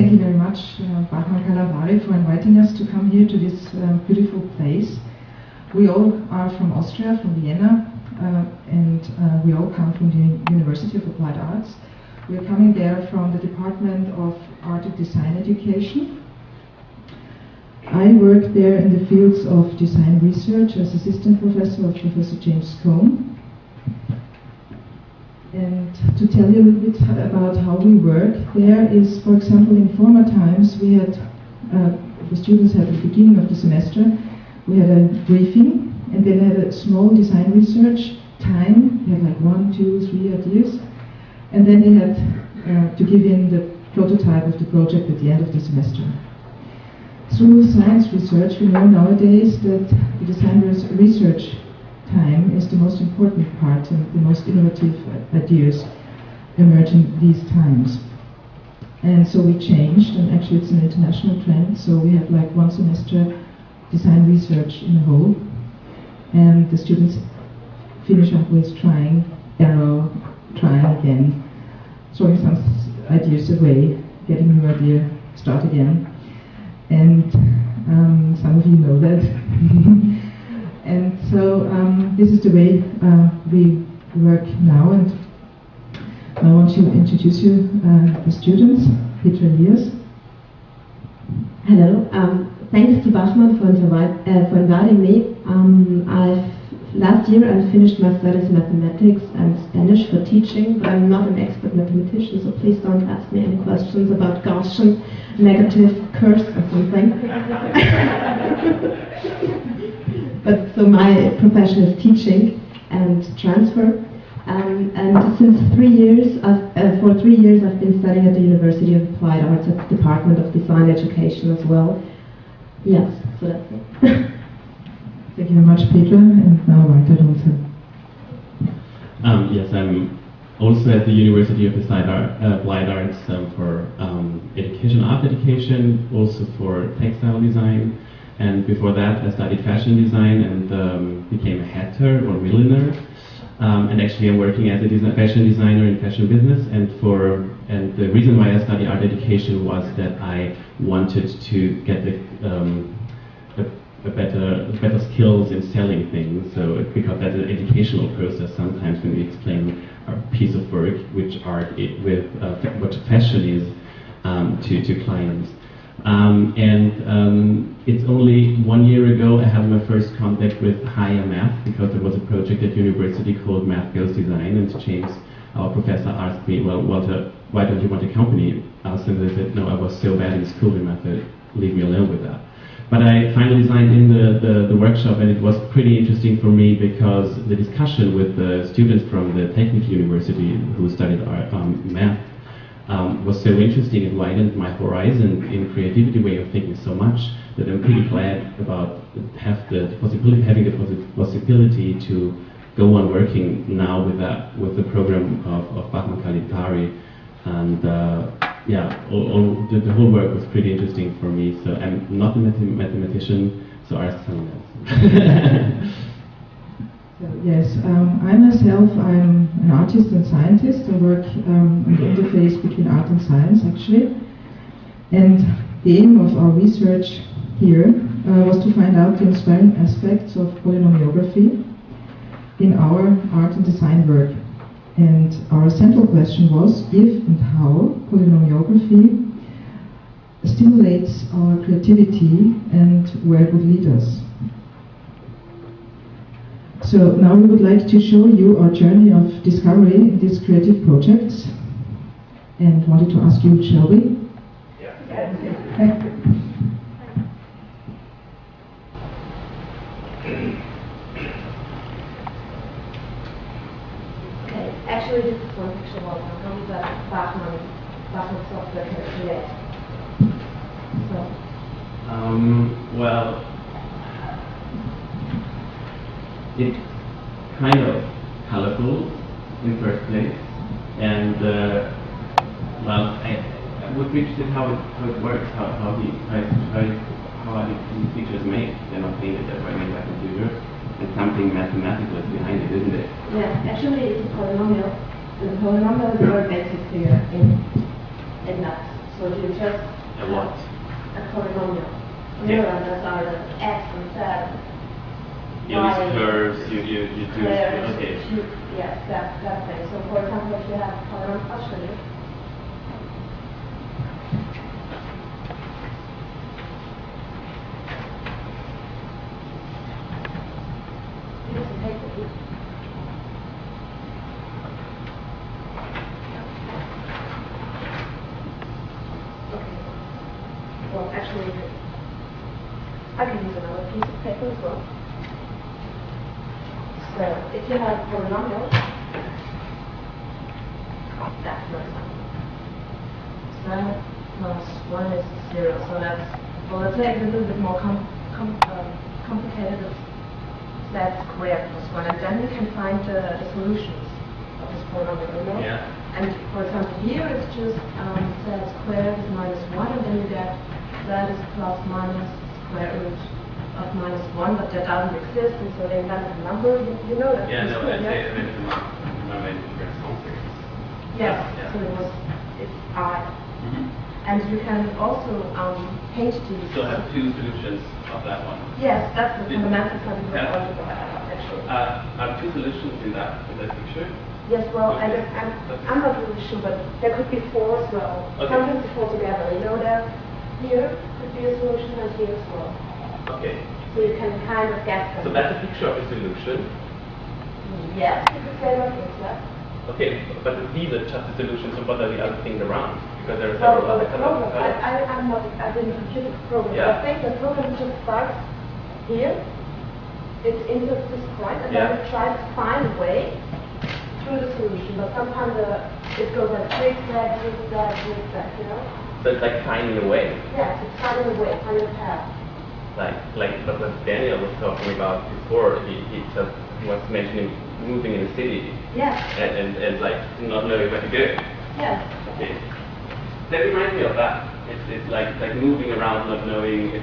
thank you very much, Bahman Kalantari, for inviting us to come here to this beautiful place. We all are from Austria, from Vienna, and we all come from the University of Applied Arts. We are coming there from the Department of Art and Design Education. I work there in the fields of design research as assistant professor of Professor James Cohn. And to tell you a little bit about how we work there is, for example, in former times we had, the students at the beginning of the semester, we had a briefing, and then had a small design research time. They had like 1, 2, 3 ideas, and then they had to give in the prototype of the project at the end of the semester. Through science research, we know nowadays that the design research time is the most important part, and the most innovative ideas emerge in these times. And so we changed, and actually it's an international trend, so we have like 1 semester design research in a whole, and the students finish up with trying, error, trying again, throwing some ideas away, getting a new idea, start again. And some of you know that. And so this is the way we work now, and I want to introduce you the students. Petra, Ilias. Hello. Thanks to Bahman for inviting me. Last year I finished my studies in mathematics and Spanish for teaching, but I'm not an expert mathematician, so please don't ask me any questions about Gaussian negative curves or something. But so my profession is teaching and transfer, and since 3 years, for 3 years I've been studying at the University of Applied Arts at the Department of Design Education as well. Yes, so that's it. Thank you very much, Petra, and now Lunzer. Yes, I'm also at the University of Applied Arts for education, art education, also for textile design. And before that, I studied fashion design and became a hatter or milliner. And actually, I'm working as a fashion designer in fashion business. And the reason why I studied art education was that I wanted to get better skills in selling things. So because that's an educational process, sometimes when we explain a piece of work, which art with what fashion is to clients. It's only 1 year ago I had my first contact with higher math, because there was a project at university called Math Goes Design, and James, our professor, asked me, well, Walter, why don't you want to accompany us? And I said, no, I was so bad in school in math, leave me alone with that. But I finally signed in the workshop, and it was pretty interesting for me because the discussion with the students from the Technical University who studied math was so interesting. It widened my horizon in creativity way of thinking so much that I'm pretty glad about having the possibility to go on working now with the program of Bahman Kalantari, and yeah, the whole work was pretty interesting for me. So I'm not a mathematician, so I ask someone else. So, yes, I myself, I'm an artist and scientist. I work on the interface between art and science, actually. And the aim of our research here was to find out the inspiring aspects of polynomiography in our art and design work. And our central question was if and how polynomiography stimulates our creativity and where it would lead us. So now we would like to show you our journey of discovery in these creative projects, and wanted to ask you, shall we? Yeah. Okay, actually this is one picture of how we got Bahman software can create. So. Well, it's kind of colorful in first place, and well, I would be interested how it works, how are these pictures made? They're not painted, they're made by computer, and something mathematical is behind it, isn't it? Yeah, actually it's a polynomial. The polynomial is very basic here in math. So you just A what? a polynomial. Okay. Those are the x and z. Yeah, these curves you do. Okay. Yes, that thing. So for example, if you have polynomial, I'll show you. Here's some paper. Okay. Well, actually, I can use another piece of paper as well. So if you have polynomial, that's not something. Z plus 1 is 0. So that's, well, let's say it's a little bit more complicated. It's z squared plus 1. And then you can find the solutions of this polynomial, you know? Yeah. And for example, here it's just z squared is minus 1, and then you get z is plus minus square root of minus 1, but that doesn't exist, and so they invented a number. You know that? Yeah, no, I yeah? say it's Yes, Yeah. so it's I. Mm-hmm. And you can also paint these. You still have two solutions of that one. Yes, that's the Did- fundamental concept of Yeah. algebra, actually. Are two solutions in that picture? Yes, well, Okay. I'm not really sure, but there could be 4 as well. Okay. Sometimes they fall together. You know that here could be a solution and here as well. Okay. So you can kind of get them. So that's a picture of a solution. Yes, you could say like this, yeah. Okay, but these are just the solutions, so what are the other things around? Because there are Well, several other the program, colors. I didn't compute the program. Yeah. I think the program just starts here. It inserts this point, and Yeah. then it tries to find a way through the solution. But sometimes it goes like zigzag, zigzag, zigzag, you know? So it's like finding a way. Yes, it's finding a way, finding a path. Like what Daniel was talking about before, he just was mentioning moving in a city Yes, and like not knowing where to go. yes. Okay. That reminds me of that. It's like moving around not knowing if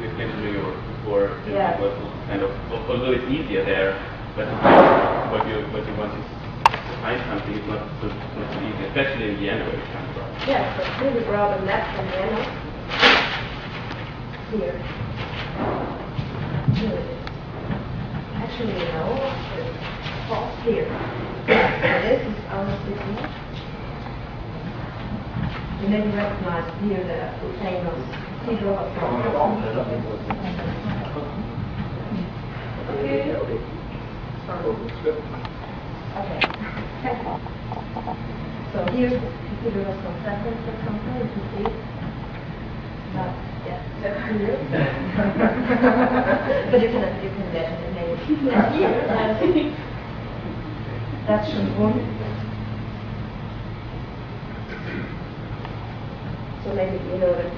we've been to New York before. Yeah. It was kind of, although it's easier there, but what you want to find something is not so easy, especially in Vienna where it's kind of rough. Yes, but here we brought a map from Vienna. Here. Here it is. Actually, no, it's false here. So this is our city. You maybe recognize here the famous Cathedral of Okay. Okay. So here's the Cathedral of St. Petra, for example, you can see it. But, yeah, that's here. But you can imagine it maybe. And here, that's Schönbrunn. So maybe you know that.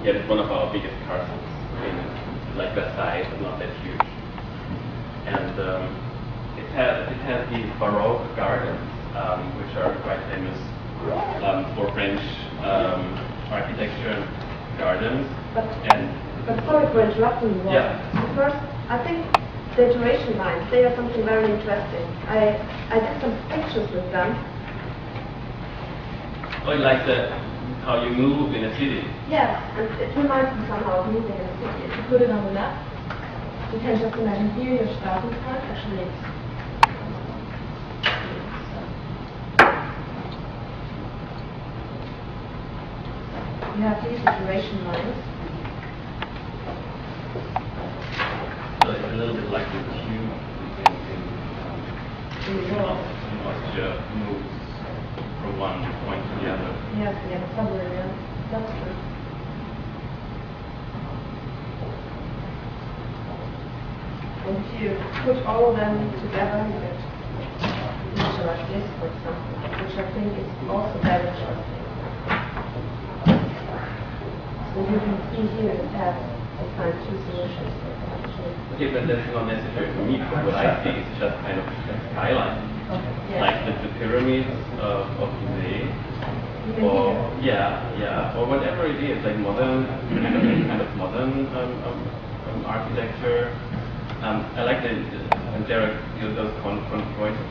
Yeah, it's one of our biggest castles in like Versailles, but not that huge. And it has these Baroque gardens, which are quite famous for French architecture gardens. But sorry for interrupting you. Yeah. First, I think the iteration lines, they are something very interesting. I did some pictures with them. Oh, like how you move in a city. Yes, and it reminds me somehow of moving in a city. If you put it on the map, you can just imagine here your starting point. Actually, it's you have these iteration lines. So it's a little bit like the cube in Austria moves from one point to the other. Yes, we have a subway there. That's true. And if you put all of them together, you get a picture like this, for example, which I think is also very interesting. So you can see here the path and find 2 solutions. Okay, but that's not necessary for me, because what I see is just kind of a skyline. Yes. Like the pyramids of Gizeh, or or whatever it is, like modern, kind of modern architecture. I like the and there are those points of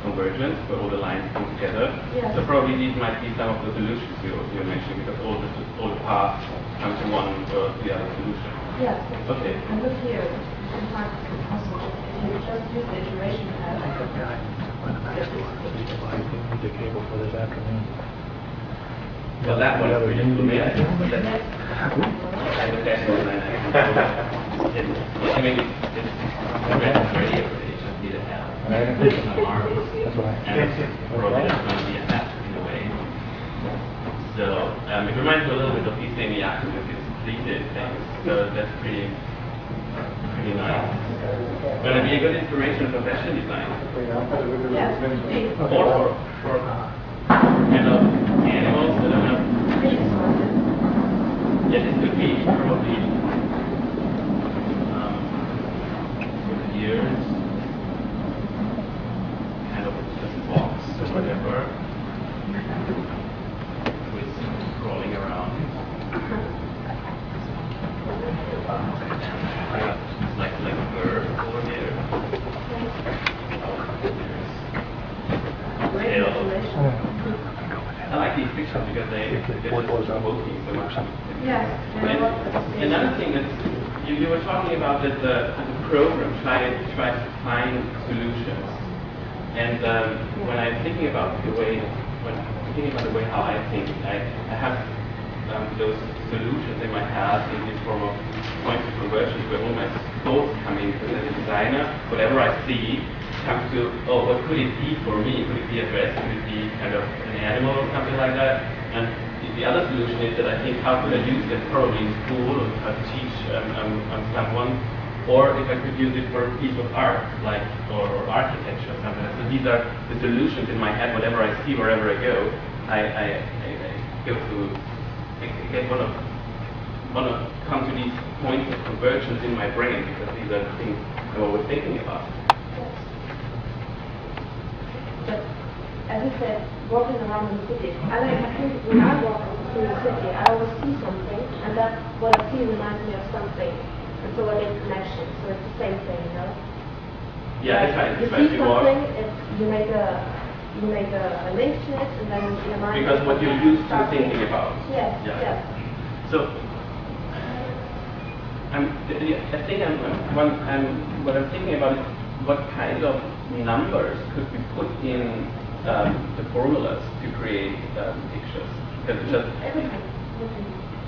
convergence where all the lines come together. Yes. So probably these might be some of the solutions you mentioned, because all the paths come to one or the other solution. Yes. Okay. And look here, sometimes it's possible. If you just use the iteration path. The cable for this afternoon. Well, that one is really cool. I mean, it's ready already. You just need a hat. An arm. That's why. And probably that's going to be a hat in a way. So it reminds me a little bit of these semi-active completed things. So that's pretty nice. Going to be a good inspiration for fashion design. Yes. Or for kind of animals that are not. Yeah, this could be probably with ears, kind of just box or whatever, with crawling around. Like a bird over there. I like these pictures because they're just evoking so much. Yes. And another thing that you were talking about that the program tries to find solutions. And when I'm thinking about the way how I think, I have those solutions in my head in the form of points of convergence where all my thoughts come in. Because as a designer, whatever I see comes to, oh, what could it be for me? Could it be a dress? Could it be kind of an animal or something like that? And the other solution is that I think, how could I use it probably in school or how to teach someone, or if I could use it for a piece of art, like or architecture or something. So these are the solutions in my head. Whatever I see, wherever I go, I go to. I want to come to these points of convergence in my brain, because these are the things I'm always thinking about. But as I said, walking around in the city, I think when I walk through the city, I always see something, and that what I see reminds me of something, and so I make connections. So it's the same thing, you know. Yeah, like it's you see something, you make a link to it, and then your mind. Because what you're used to thinking about. Yes. Yeah. Yes. So, I think what I'm thinking about is what kind of numbers could be put in the formulas to create pictures. Because it's just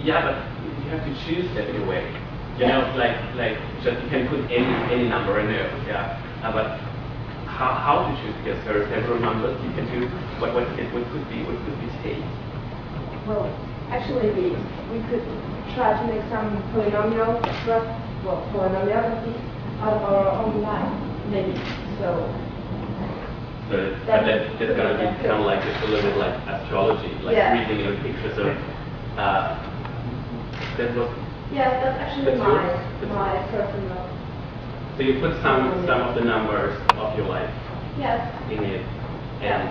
yeah, but you have to choose them in a way. You know, like just you can put any number in there. Yeah, but how to choose? Because there are several numbers you can do. What could be state? Well, actually, we could try to make some polynomiography out of our own life, maybe. So that's going to become like a little bit like astrology, like reading your picture. So that was. Yeah, that's actually my personal. So you put some of the numbers of your life. Yes. In it, and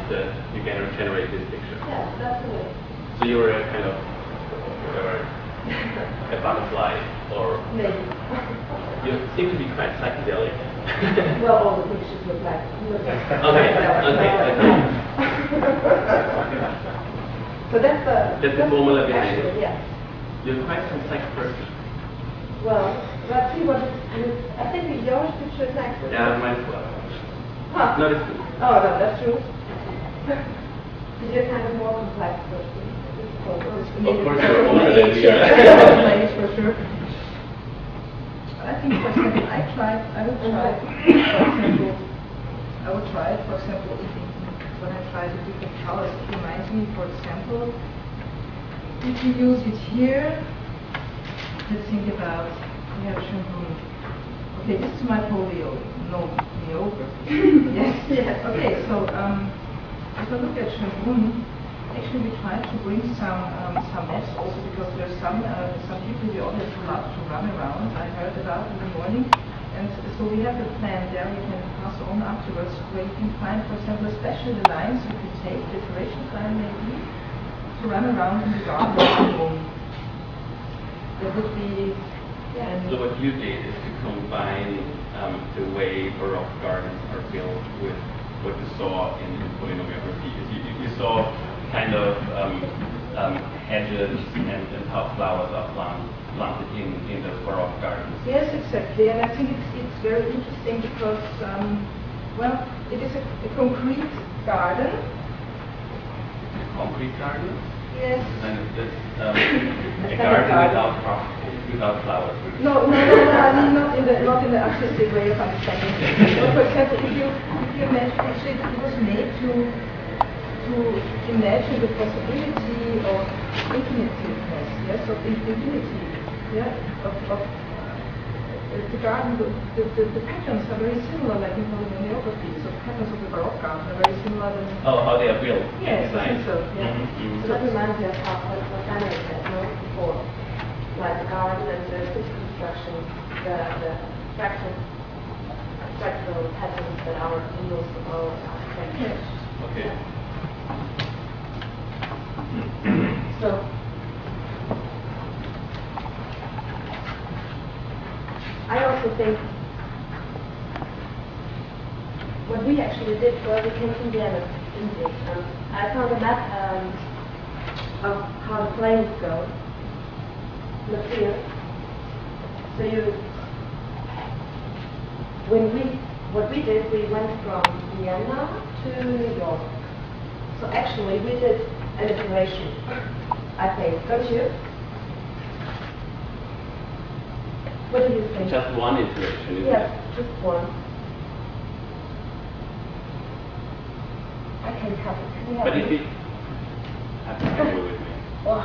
you can generate this picture. Yes, that's the way. So you were a kind of a butterfly, or maybe. You seem to be quite psychedelic. Well, all the pictures look like. Okay. So that's the formula behind it. Yes. You're quite a psych person. Well, let's see what I think yours picture is next. Yeah, mine as well. Huh. No, it's good. Oh, no, that's true. You're kind of more complex person. Of course, you're older than we are. For sure. I think, for example, I would try it, for example, when I try the different colors, it reminds me, for example, if you use it here, let's think about, we have shampoo. Okay, this is my polynomiography. yes. Okay, so if I look at shampoo, actually we try to bring some maps also, because there's some people who always love to run around. I heard about in the morning, and so we have a plan there we can pass on afterwards, where you can find, for example, especially the lines you could take, the iteration line maybe, to run around in the garden of the room. That would be Yeah. So what you did is to combine the way Baroque gardens are built with what you saw in polynomiography. You saw kind of hedges and how flowers are planted in the Baroque gardens. Yes, exactly. And I think it's very interesting because, well, it is a concrete garden. Concrete garden? Yes. And it's a garden without flowers. No, I mean not in the artistic way of understanding. But for example, if you imagine, actually it was made to imagine the possibility of infiniteness, yes, of infinity, yeah, of the garden. The patterns are very similar, like in polynomiography. So the patterns of the Baroque garden are very similar. How they are built. Yes, I think so. Yeah. So that reminds me of what Daniel said before, like the garden and the physical construction, the fractal patterns that are in those architecture. Okay. So I also think what we actually did was we came from Vienna, didn't we? I found a map of how the planes go. Look here. So what we did, we went from Vienna to New York. So actually we did an iteration, I think, don't you? What do you think? Just one iteration, isn't Yes, it? just one. I can help it. Can you help But me? if it have to go with me. Oh.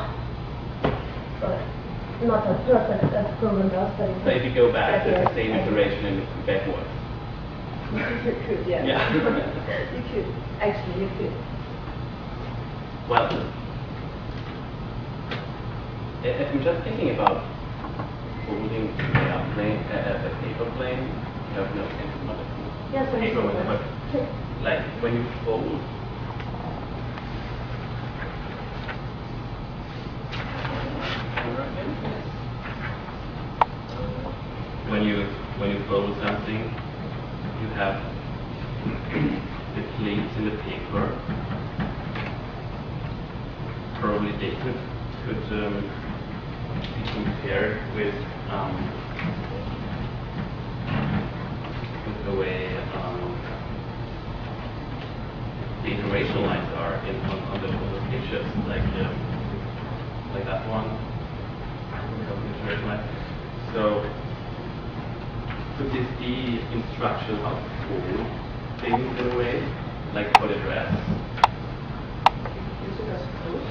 Not as perfect as proven does, but So if you go back, yes, it's the same yes. iteration and backwards. You could, yeah. Yeah. You could. Actually, you could. Well, I'm just thinking about folding a plane, a paper plane. No, not a Yes, paper one, but like when you fold. When you fold something, you have the plates in the paper. Probably they could be compared with the way the iteration lines are on the pictures, like that one. Iteration line. So could this be instruction how to fold things in a way, like for the dress? Use it as close.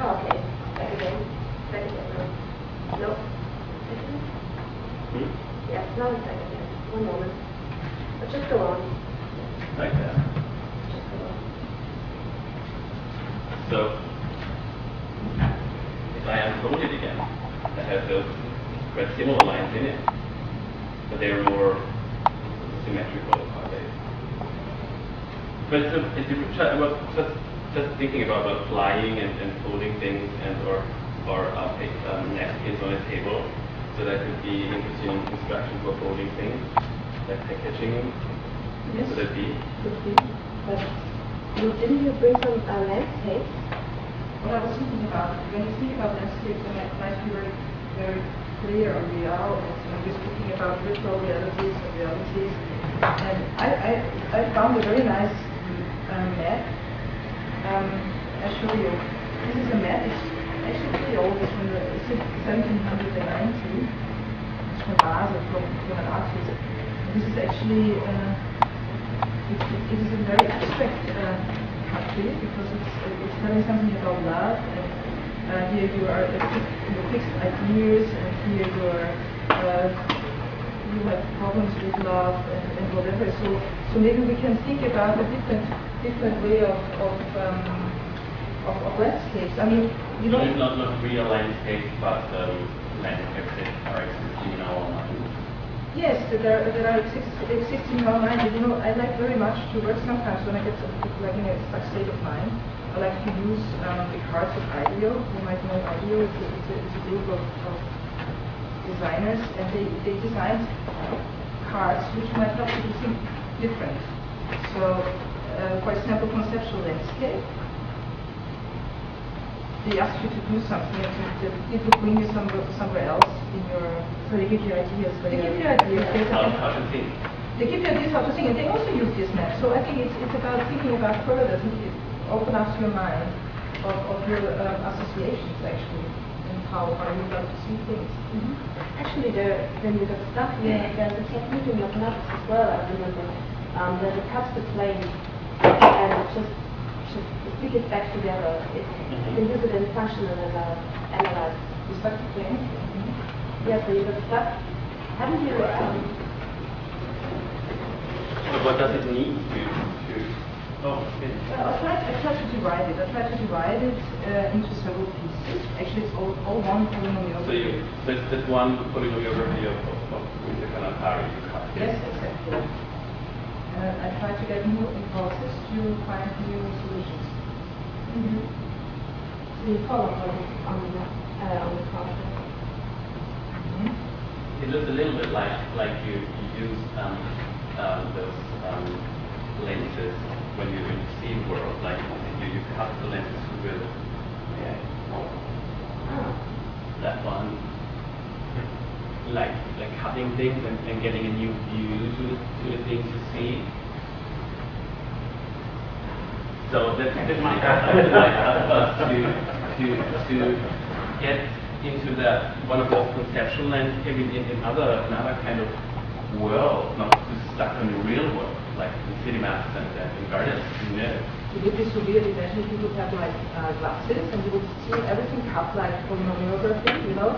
Oh, okay. Back again. No. Yes, now it's back again. One moment. But just go on. Like that. Just go on. So if I unfold it again, I have those quite similar lines in it, but they're more symmetrical, are they? But if you try, well, just thinking about flying and folding things and or napkins on a table, so that could be interesting instruction for folding things, like packaging. Yes. Could that be? Could be. But didn't you bring some landscapes? What I was thinking about, when you think about landscapes, it might be very, very clear on the elements. We're speaking about virtual realities and realities. And I found a very nice map. I'll show you. This is a map. It's actually pretty old. It's from 1790. It's from Basel, from an artist. And this is actually it is a very abstract country because it's telling something about love. And here you are in the fixed ideas, and here you are you have problems with love and whatever. So maybe we can think about a different way of landscapes. I mean, you know, Not real landscapes, but landscapes that are existing in our mind? Yes, there are existing in our mind. You know, I like very much to work sometimes when I get like in a stuck state of mind. I like to use the cards of IDEO. You might know IDEO. It's a group of designers, and they designed cards which might help you to think different. So, for example, conceptual landscape. They ask you to do something, and it will bring you somewhere else in your. So they give you ideas. They give you ideas. How to think. They give you ideas how to think, and they also use this map. So I think it's about thinking about further. Open up your mind of your associations actually, and how you love to see things. Actually, when you got stuck, there's a technique in mathematics as well. I remember that it cuts the plane and just stick it back together. You can use it in functional analysis. You stuck the plane? Yes, so you got stuck. Haven't you? So what does it need to? Oh, okay. I tried to divide it. Into several pieces. Actually, it's all one polynomiography. So that's one polynomiography of the Kalantari. Yes, exactly. I try to get new impulses to find new solutions. So you follow on the process. It looks a little bit like you use those lenses when you're in the scene world, like you cut the lenses with that one, like cutting things and getting a new view to the things you see. So that's really help us to get into that one of those conceptual landscapes in other kind of world, not just stuck in the real world, like the city maps and gardens. To give this to be imagine you would have like glasses and you would see everything cut like polynomiography, you know.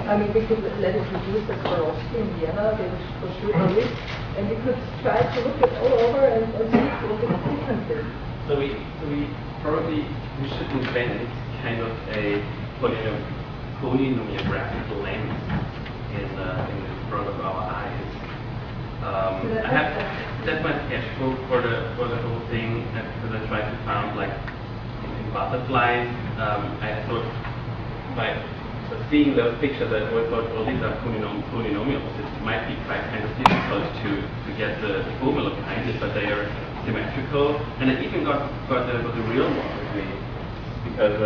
I mean, we could let it reduce as Swarovski in Vienna, they would for sure do it, and we could try to look it all over and see it differently. So we probably should invent kind of a polynomiographical lens in front of our eyes. I have set my sketchbook for the whole thing because I tried to find like in butterflies. I thought by seeing those pictures, I always thought, well, these are polynomials. It might be quite kind of difficult to get the formula behind it, but they are symmetrical. And I even got the real one with me because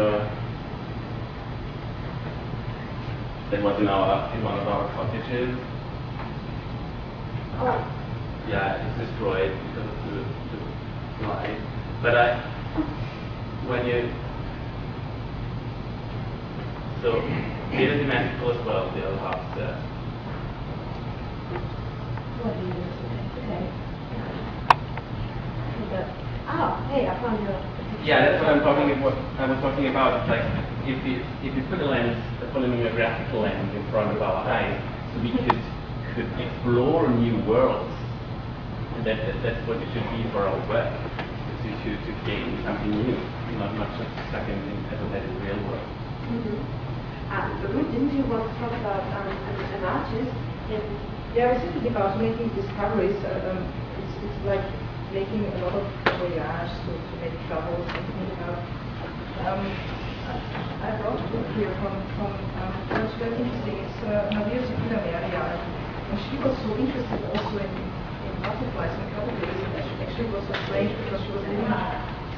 that was in one of our cottages. Oh. Yeah, it's destroyed because of the light. But when you they're symmetrical as well, the other half there. What do you use? Okay. Oh, hey, I found your. Yeah, that's what I'm talking about. I was talking about, like if you put a polynomiographical lens in front of our eyes, so we could explore new worlds. And that's what it should be for our work, to gain something new, not just stuck in the real world. Ruth, didn't you want to talk about an artist? Yeah, I was thinking about making discoveries. It's like making a lot of voyages to make travels and think about. I brought a book here from it's very interesting. It's Mateus-Berr, and she was so interested also in butterflies and caterpillars. Actually, it was so strange because she was living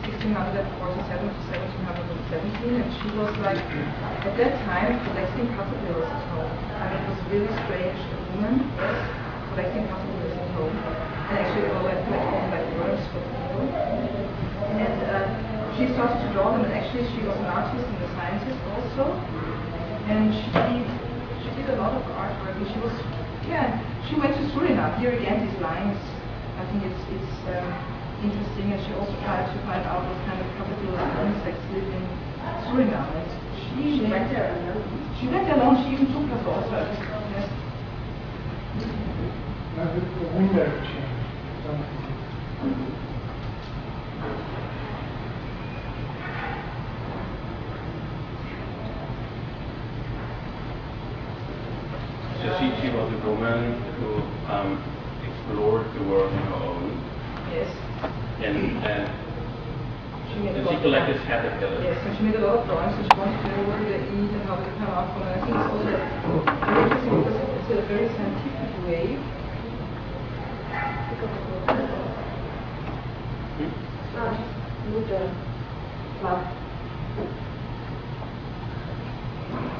1647 to 1717, and she was like at that time collecting caterpillars at home. I mean, it was really strange. A woman was collecting caterpillars at home, and actually all went like worms for people. And she started to draw them, and actually she was an artist and a scientist also. And she did a lot of artwork, and she went to Suriname. Here again, these lines, I think it's interesting, and she also tried to find out what kind of caterpillars and insects live in Suriname. And she went there alone. She went alone. She even took us also. Yes. she was a woman who explored the world on her own. Yes. And she collected caterpillars. Yes, and she made a lot of drawings, and she wanted to know what do they eat and how they come up. And I think it's also very interesting because it's a very scientific way.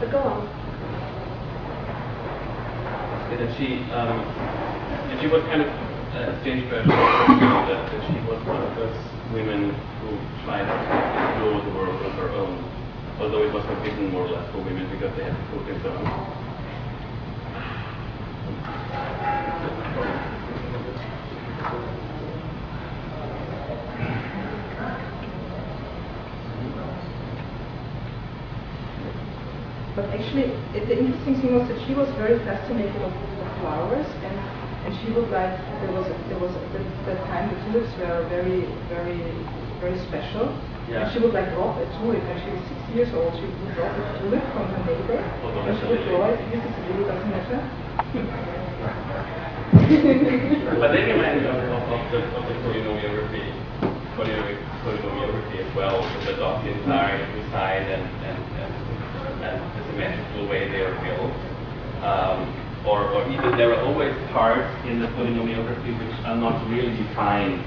But go on. And she was kind of a strange person, that she was one of those women who tried to explore the world on her own, although it was forbidden more or less for women because they had to cook and so on. But actually, the interesting thing was that she was very fascinated with flowers, and she would like, there was the time the tulips were very special. Yeah. And she would like drop a tulip. When she was 6 years old, she would drop a tulip from her neighbor, and she would draw it. This is a little, doesn't matter. But they remind me of the polynomiography as well, with the dots inside and the symmetrical way they are built. Or even there are always parts in the polynomiography which are not really defined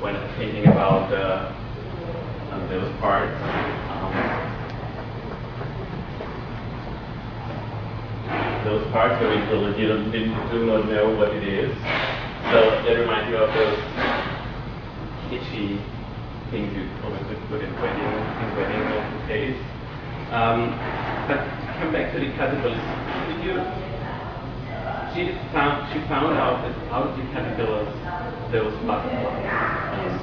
when thinking about those parts. Those parts where you do not know what it is. So that reminds me of those itchy things you always put in wedding bouquets. But to come back to the caterpillars, she found out that out of the caterpillars, those butterflies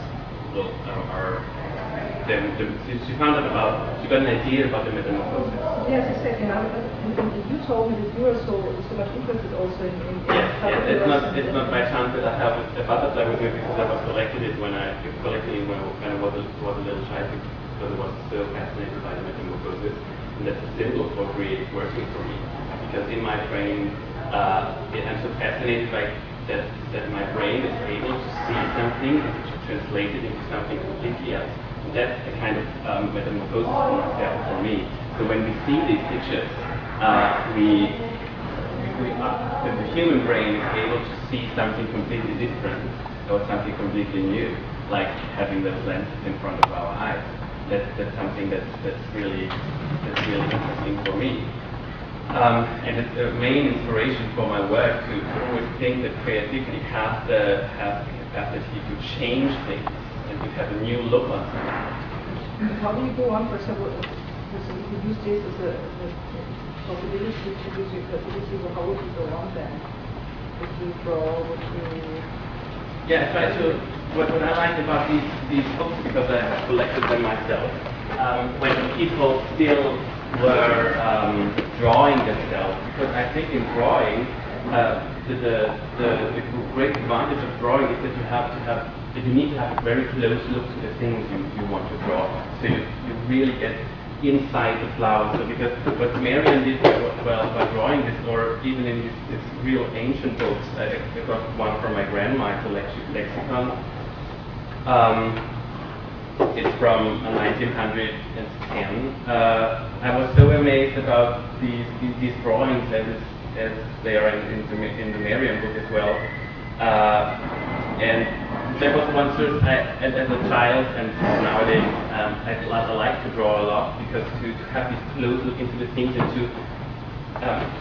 she found out about, she got an idea about the metamorphosis. Yes, exactly. And you told me that you are so much interested also in yes, it's not by chance that I have a butterfly with me, because I was collecting it when I was a little child, because I was so fascinated by the metamorphosis, and that's a symbol for creative working for me. Because in my brain, I'm so fascinated by that my brain is able to see something and to translate it into something completely else. And that's the kind of metamorphosis for me. So when we see these pictures, the human brain is able to see something completely different or something completely new, like having those lenses in front of our eyes. That's something that's really interesting for me. And it's the main inspiration for my work to always think that creativity has the capacity to change things and to have a new look on something. How do you go on, for example, if you use this as a possibility to use your creativity, well, how would you go on then? Would you draw, would you... Yeah, I try to, what I like about these books, because I have collected them myself, when people still were drawing themselves, because I think in drawing, the great advantage of drawing is that you need to have a very close look to the things you want to draw. So you really get inside the flowers. So because what Marian did by drawing this, or even in this real ancient books, I got one from my grandma, it's a lexicon. It's from 1910. I was so amazed about these drawings as they are in the Marian book as well. And there was one source, as a child and nowadays, I like to draw a lot, because to have this close look into the things, and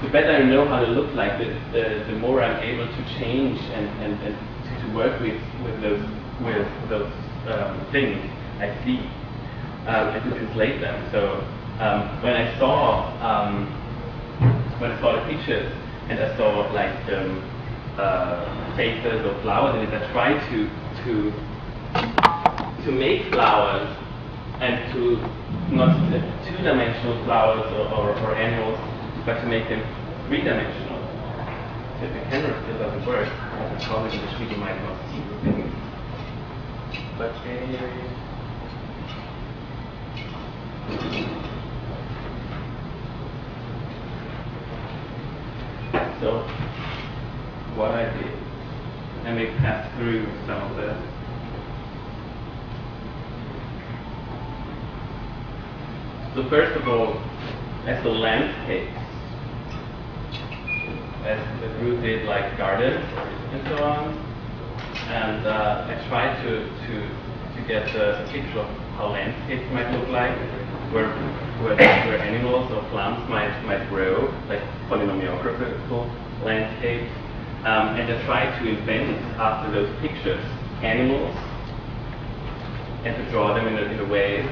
the better I know how to look like, the more I'm able to change and to work with those things I see, and to translate them. So when I saw the pictures and I saw like faces or flowers in it, I tried to make flowers, and to not two-dimensional flowers or animals, but to make them three-dimensional. So the camera still doesn't work. That's probably the screen you might not see things. But So what I did, let me pass through some of the. So first of all, as the landscapes, as Ruth did, like gardens and so on, and I tried to get a picture of how landscapes might look like, where animals or plants might grow, like polynomiographical landscapes, and I tried to invent after those pictures animals, and to draw them in a way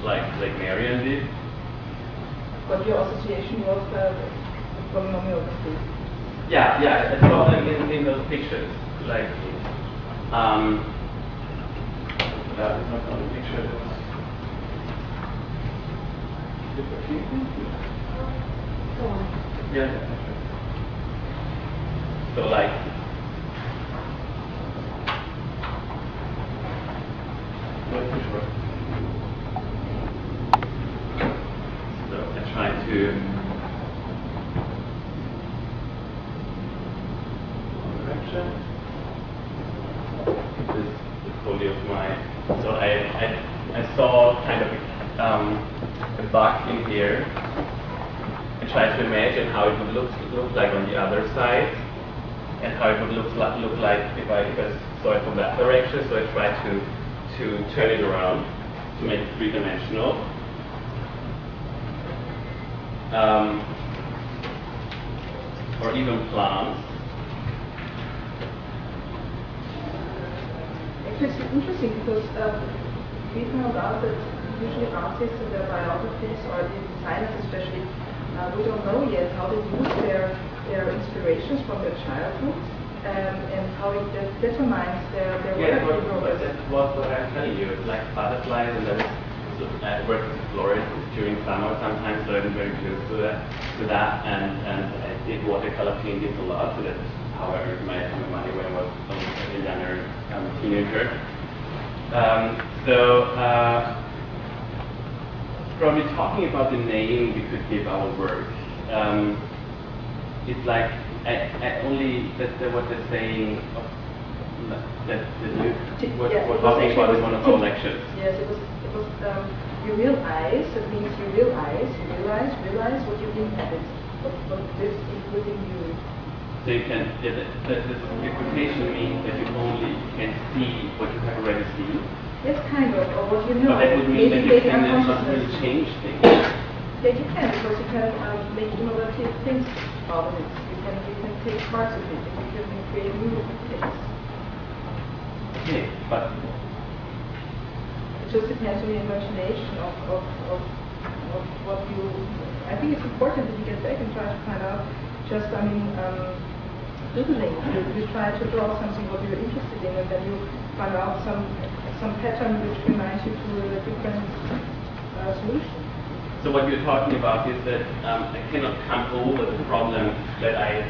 like Marian did. But your association was with polynomiography. Yeah, I saw them in those pictures, like that is not on the picture. It was yeah, that's right. So like so I tried to direction. This is the folio of my. So I saw kind of a bug in here. I tried to imagine how it would look like on the other side, and how it would look like if I saw it from that direction. So I tried to turn it around to make it three-dimensional. Or even plants. It's interesting because we found out that usually artists in their biographies, or the designers especially, we don't know yet how they use their inspirations from their childhood and how it determines their work. But that's what I'm telling you. It's like butterflies, and then I work with florists during summer sometimes, so I'm very close to that, and I did watercolor paintings a lot, so that's how I earned my money when I was a younger teenager. Probably talking about the name we could give our work. It's like I only that's what they're saying that we're talking about in one of our lectures. Yes, it was you realize, it means you realize what you inhabit, what lives within you. So you can, the equivocation means that you only can see what you have already seen. Yes, kind of, or what you know. But that would mean that you can not really change things. Yeah, you can, because you can make innovative things out of it. You can take parts of it, and you can create new things. Okay, but it just depends on the imagination of what you. I think it's important that you get back and try to find out. Just, doodling. You try to draw something what you're interested in, and then you find out some pattern which reminds you to a different solution. so what you're talking about is that I cannot come over the problem that I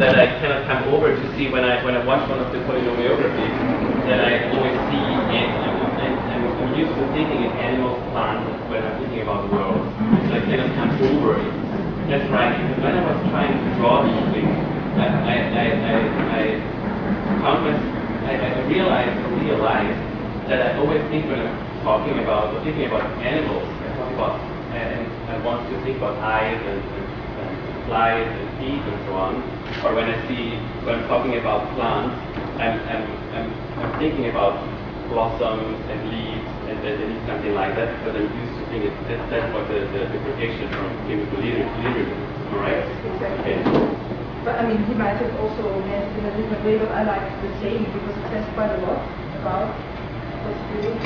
that I cannot come over to see when I watch one of the polynomiographies, that I always see, I'm used to thinking in animals, plants, when I'm thinking about the world. So I cannot come over it. That's right, because when I was trying to draw these things, I realized that I always think when I'm thinking about animals, I want to think about eyes and flies and feet and so on. Or when I'm talking about plants, I'm thinking about blossoms and leaves and something like that, because I'm used to thinking that's what the implication from chemical literature is. Right? Exactly. Okay. But he might have also meant it in a different way, but I like the same because it says quite a lot about possibilities.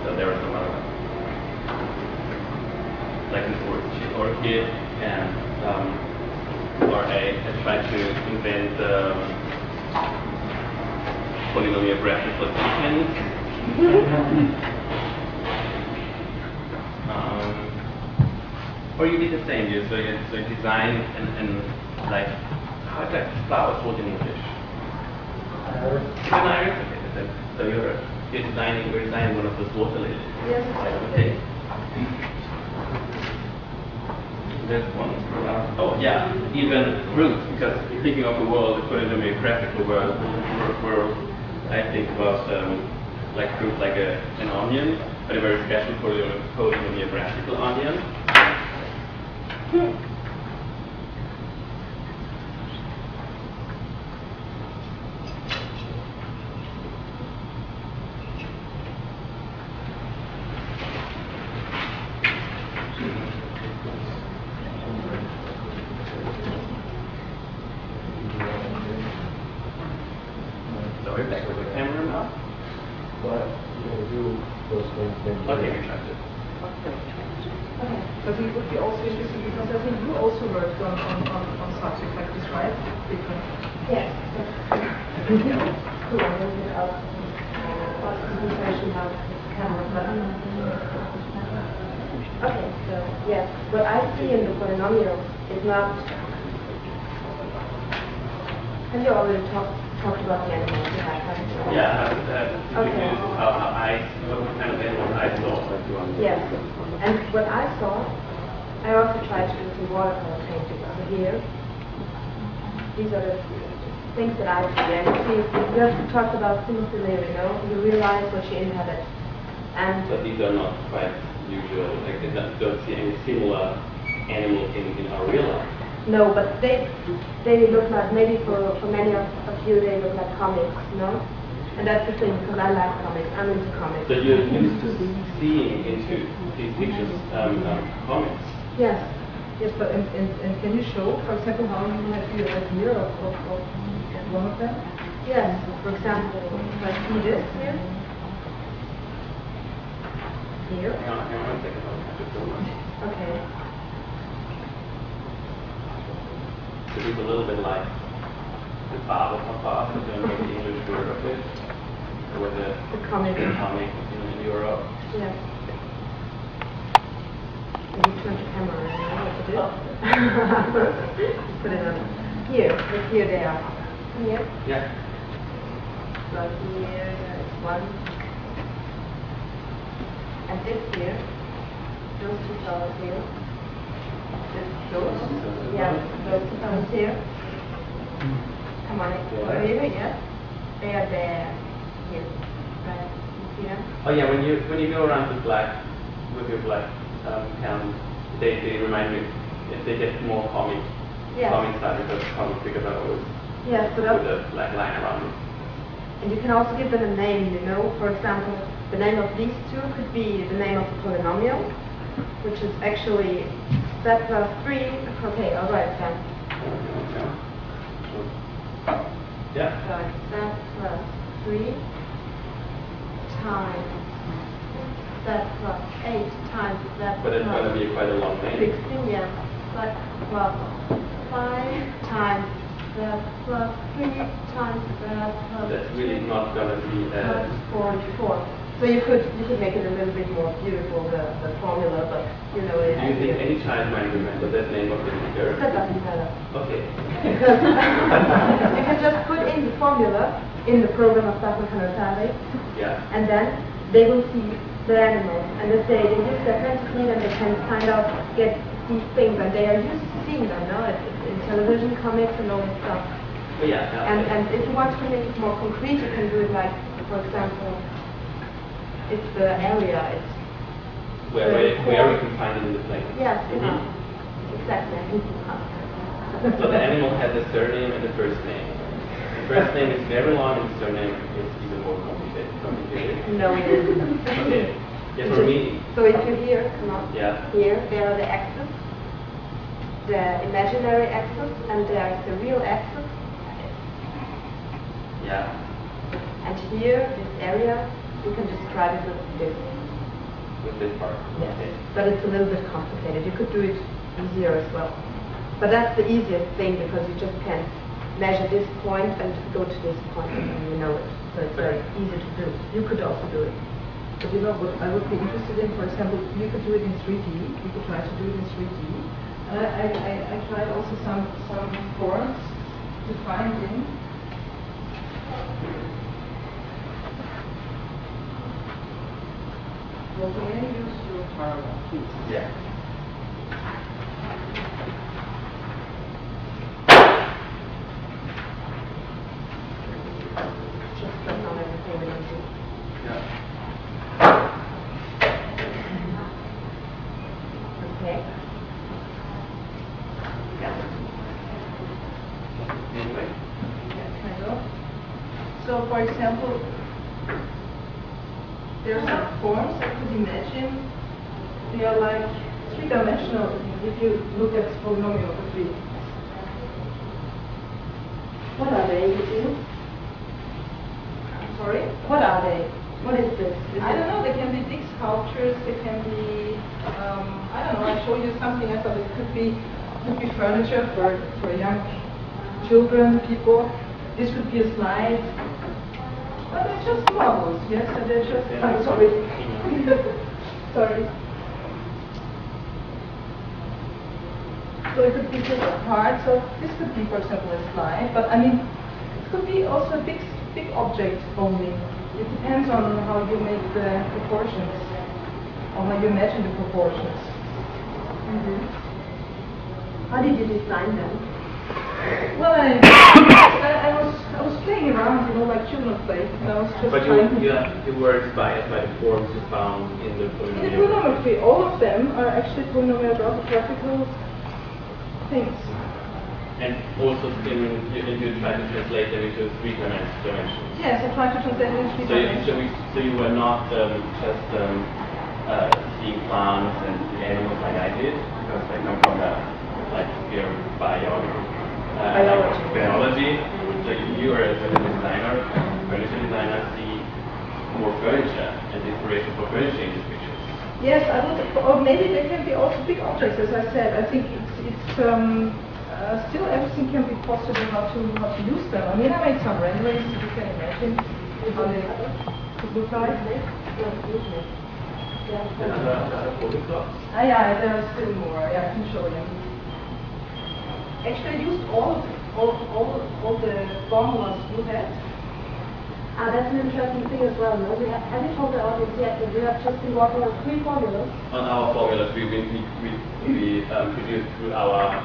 So there are some other ones. Like this orchid, and or I tried to invent polynomiographical chickens. Or you did the same, so you design and like, how is that flower called in English? Iris? Okay, so you're we're designing one of those water lilies. Yes. Okay. There's one. Oh yeah, even Ruth, because thinking of the world, the polynomiographical world, I think about like Ruth like an onion, but a very special polynomiographical onion. So we're back with the camera now. But you those things. Okay, we tried it. Okay. But it would be also interesting because I think you also worked on subjects like this, right? Different. Yes. Cool. Okay, so yes, what I see in the polynomial is not. Have you already talked about the animals you have? Yeah, Okay. what kind of animals I saw. Yes, and what I saw, I also tried to do some watercolor painting over here. These are the things that I see. And see, you have to talk about simultaneity, you know? You realize what you inhabit. And But these are not quite usual, like you don't see any similar animal in our real life. no, but they look like, maybe for many of you, they look like comics, you know? And that's the thing, because I like comics. I'm into comics. So you're used to seeing into these pictures comics. Yes. Yes, but and can you show, for example, how you have the idea of one of them? Yes. For example, if I see this here. Here. Hang on one second, I'll have to film it. Okay. So it's a little bit like the Father Papa, in terms of the English word of it, or the comic. comic in Europe. Yes. Maybe turn the camera on, you know what to do? Put it on. Here. Look, here they are. Here. Yeah. So here is one. And this here. Those two flowers here. Those? Yeah, those two flowers here. Come on, over here, yeah? They are there. Here. Right. You see them? Oh yeah, when you go around with your black pen, they remind me if they get more comic side because I always Yes, so put that's, a black line around it. and you can also give them a name, you know. For example, the name of these two could be the name of the polynomial, which is actually z plus 3. Okay, all right, then. Yeah. So it's z plus 3 times z plus 8 times z But it's going to plus be quite a long name. 16, yeah. Z plus 5 times z plus 3 times z plus That's really 2 not going to be plus 44. So you could make it a little bit more beautiful, the formula, but you know it. Do you think any child might remember that name of the figure? That doesn't matter. Okay. Because you can just put in the formula in the program of Kalantari, Yeah. and then they will see the animals, and if they use their fantasy, then they can kind of get these things, and they are used to seeing them, no? In television, comics, and all this stuff. Oh yeah. And if you want to make it more concrete, you can do it like, for example, it's the area. It's where we can find it in the plane. yes, Mhm. exactly. So the animal has a surname and a first name. The first name is very long and the surname is even more complicated. No, it isn't. Okay. Yeah, for me. So if you here, come on. Yeah. Here, there are the axes, the imaginary axis, and there is the real axis. Yeah. And here, this area, you can describe it with this. With this part. Yes. Okay. But it's a little bit complicated. You could do it easier as well. But that's the easiest thing because you just can measure this point and go to this point and you know it. So it's very easy to do. You could also do it. But you know what I would be interested in, for example, you could do it in 3D. You could try to do it in 3D. And I tried also some forms to find in. example, may I use your paragraph, please? Yeah. Just click on everything we don't do. Yeah. Okay. Anyway. Yeah, kind of. So, for example, there are some forms I could imagine. They are like three-dimensional if you look at polynomiography. What are they, you think? Sorry? What are they? What is this? I don't know, they can be big sculptures, they can be, I don't know, I show you something, I thought it could be furniture for young children, people. This could be a slide. But they're just models, yes, and they're just, I'm sorry. Sorry. So it could be just parts of, this could be, for example, a slide, but I mean, it could be also a big object only. It depends on how you make the proportions, or how you imagine the proportions. How did you design them? Well, I was playing around, you know, like children play. And I was just But trying you were inspired by the forms you found in the in the polynomiography. polynomiography, all of them are actually polynomiographical things. And also you try to translate them into three dimensions. Yes, I tried to translate it into three dimensions. So you were not just seeing plants and animals like I did, because I come from biology. So you are a designer, furniture designer, see more furniture and inspiration for furniture in these pictures. Yes, I would, or maybe they can be also big objects, as I said. I think it's still everything can be possible how to use them. I mean, I made some renderings, you can imagine how they could look like. Another photographs? Yeah, there are still more. Yeah, I can show you. Actually, I used all the formulas you had. That's an interesting thing as well, no? Have you told the audience yet that we have just been working on 3 formulas? On our formulas, we produced through our.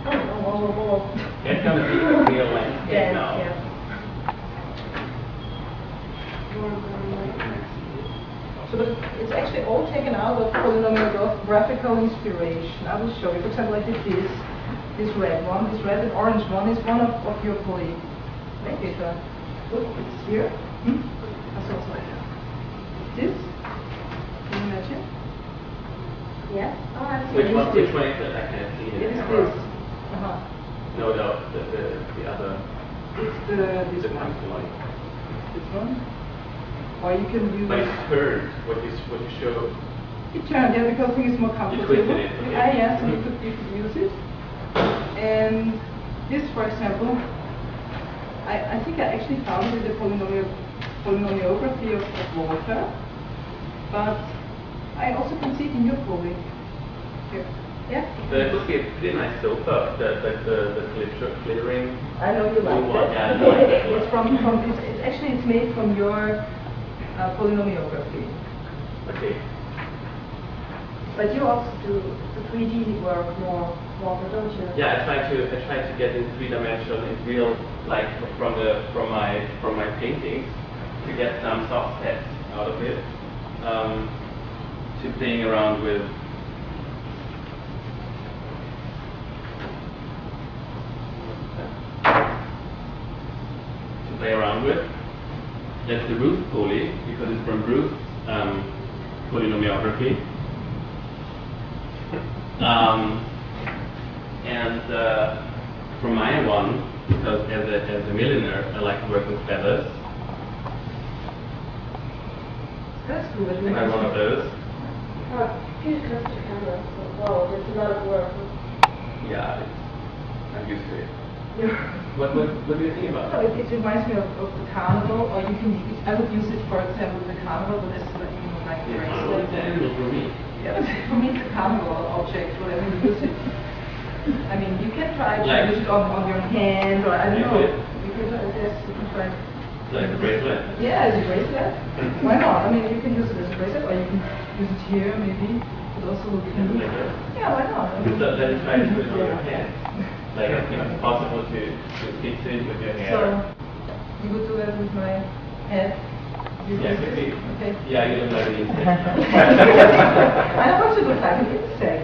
It's going to be a real landscape now. Yeah. So it's actually all taken out of polynomiographical inspiration. I will show you. For example, I did this red one. This red and orange one is one of your poly. Make it. Look, it's here. That's also like that. This? Can you imagine? Yes. Oh, I see. Which one is it? I can't see it. It is this. No, the other. It's this one. This one. Or you can use. But it's turned. What you show. It turned, yeah, because I think it's more comfortable. You twisted it. Okay. Yeah, so you could use it. And this, for example, I think I actually found it in the polynomiography of water, but I also can see it in your poly. Here. Yeah? It would be a pretty nice sofa, the glittering. I know you like one. that. Yeah, I like that It's one. it's made from your polynomiography. Okay. But you also do the 3D work more, don't you? Yeah, I try to get in 3-dimensional in real, like from my paintings, to get some soft sets out of it, to playing around with. That's the Ruth poly, because it's from Ruth polynomiography. And from my one, because as a milliner, I like to work with feathers. That's good. I have one of those. Huge close to camera, so wow, that's a lot of work. Yeah, I'm used to it. What do you think about No, it? it reminds me of the carnival, or you can use, I would use it, for example, the carnival, but it's like Yeah, bracelet. for me. Yeah, but for me it's a carnival object, whatever you use it. I mean, you can try to Like- use it on your hand, or I don't know. Like You can try, yes, you can try. Like a bracelet? Yeah, as a bracelet. Why not? I mean, you can use it as a bracelet, or you can use it here, maybe. It also will be. Yeah, why not? Let us try to put it on your hand. Like, I think it's possible to fix it with your hair. So, you would do that with my head? Yeah, could be. Okay. Yeah, you look like an insect. I don't want to look like an insect.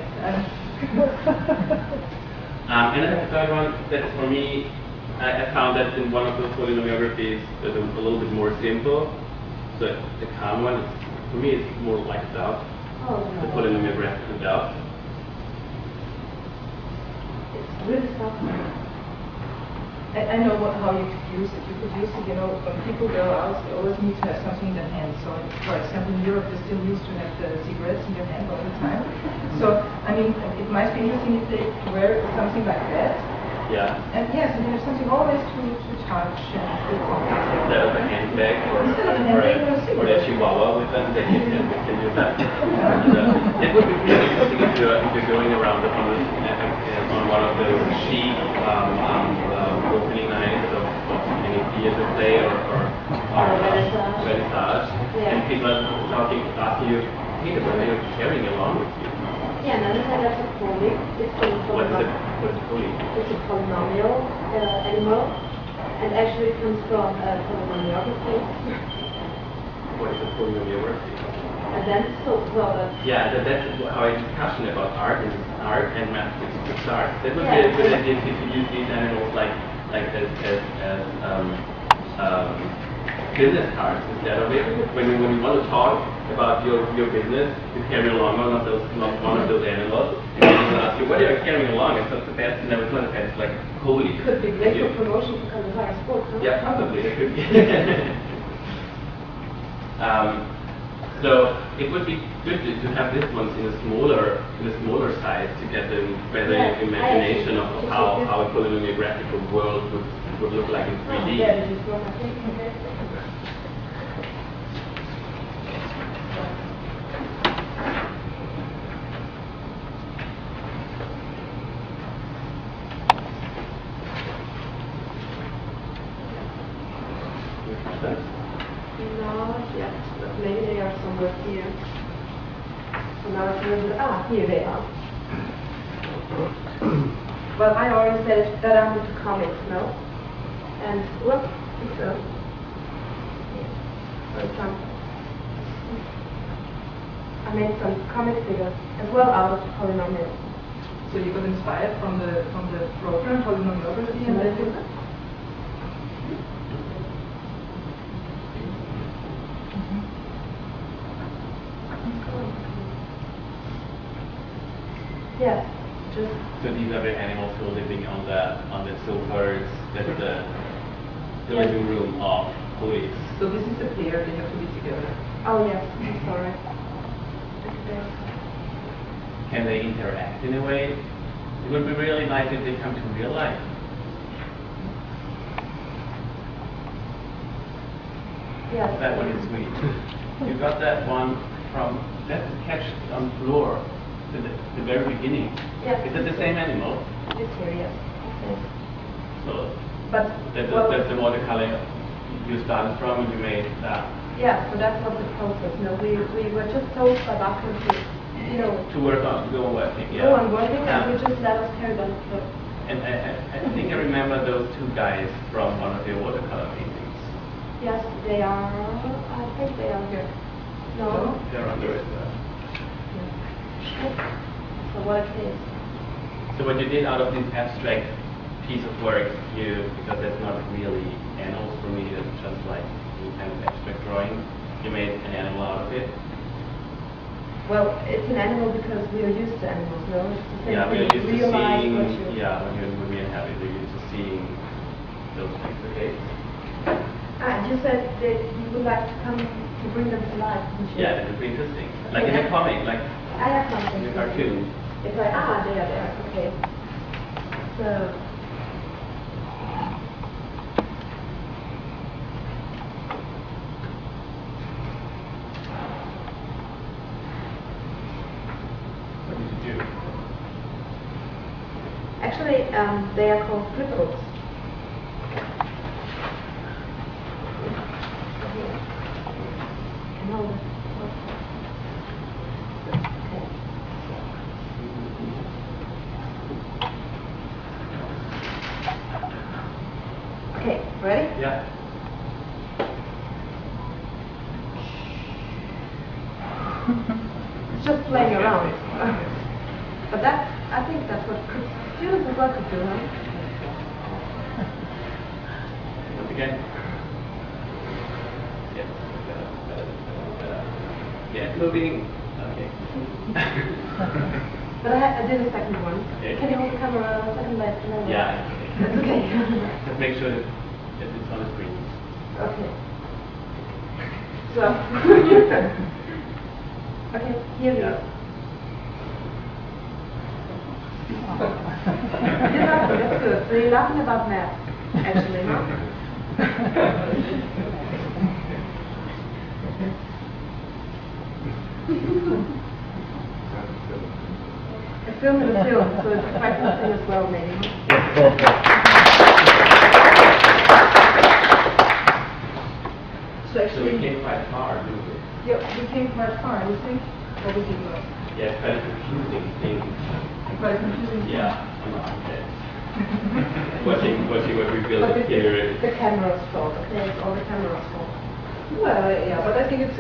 And then the third one, that for me, I found that in one of those polynomiographies that a little bit more simple. So the calm one, for me, it's more like doubt. Oh, no. The polynomiography of doubt. It's really soft. I know how you could use it. You could use it, when people go out, they always need to have something in their hands. So, for example, in Europe, they still used to have the cigarettes in their hand all the time. So, I mean, it might be interesting if they wear something like that. Yeah. And yes, and there's something always to touch and feel comfortable. Instead of a handbag or a chihuahua with them, they can do that. It would be really interesting if you're going around on one of those chic opening nights of any theater play or vernissage, and people are asking you, hey, what are you carrying along with you? Yeah, and then that's a poly. It's What is a poly? It's a polynomial animal, and actually it comes from polynomiography. What is a polynomiography? And then Yeah, that's how a discussion about art and mathematics could start. That would be a good idea if you use these animals like as business cards instead of it. When you want to talk about your business, you carry along one of those animals, and then people ask you, what are you carrying along? And so it's the best, and it's not the best, it's like holy. Could be great for promotion to come to higher sports, huh? Yeah, probably it could be. So it would be good to have this ones in a smaller size to get a better imagination of how a polynomiographical world would look like in 3D. Yeah, this is what I think. Okay. Not yet, but maybe they are somewhere here. So now it's a little, here they are. Well, I already said that I'm into comics, no? And look, it's for example, I made some comic figures as well out of polynomials. So you got inspired from the program Polynomiography and everything? Yes, just. So these are the animals who are living on the sofas. That's the living room of police. So this is a pair, they have to be together. Oh yes, I'm sorry. Can they interact in a way? It would be really nice if they come to real life. Yes. That one is sweet. You got that one from that's catch on the floor. The very beginning. Yes. Is it the same animal? It's here, yes. Okay. So But that's the watercolor you started from and you made that. yeah, so that's what the process. We were just told by Bahman To work on, go on working, yeah. go on working, and we just let us carry them. And I think I remember those two guys from one of your watercolor paintings. Yes, they are. I think they are here. No. They're under it. So what it is. So what you did out of this abstract piece of work, because that's not really animals for me, it's just like any kind of abstract drawing, you made an animal out of it? Well, it's an animal because we are used to animals, no? It's the same Yeah, thing. we're used to Realize seeing, what you... when we inhabit, we're used to seeing those things, okay? And you said that you would like to come to bring them to life, didn't you? Yeah, that would be interesting. Like in a comic, like I have something. in a cartoon. It's like, they are there, okay. So... What did you do? Actually, they are called cripples. hold it. Okay, ready? Yeah. It's just playing around. But that, I think that's what students as well could do, huh? Once again. Yeah, moving. Okay. But I did a second one. Okay. Can you hold the camera a second later? Yeah. That's okay. Just make sure that it's on the screen. Okay. So, okay, here we go. You're laughing, that's good. So you're laughing about math, actually, huh? A film is a film, so it's a practice thing as well, maybe. So actually, we came quite far, didn't we? yeah, we came quite far, you think? Or we did not? Yeah, it's quite a confusing thing. Quite confusing. Yeah, I'm not okay. watching what we built But here. the camera's fault, okay? It's all the camera's fault. Well, yeah, but I think it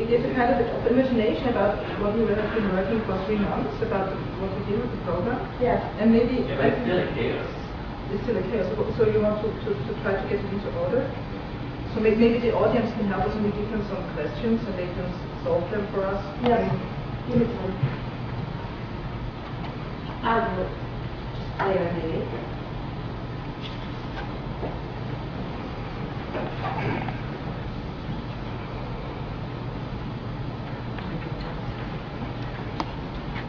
gives a kind of imagination about what we have been working for 3 months, about what we did with the program. Yes. And maybe Yeah, but it's still a chaos. it's still a chaos. So you want to try to get it into order? So maybe the audience can help us and we give them some questions and they can solve them for us. Yes. Give it time. I will just later maybe.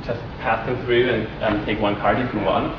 Just pass them through and take one card if you want.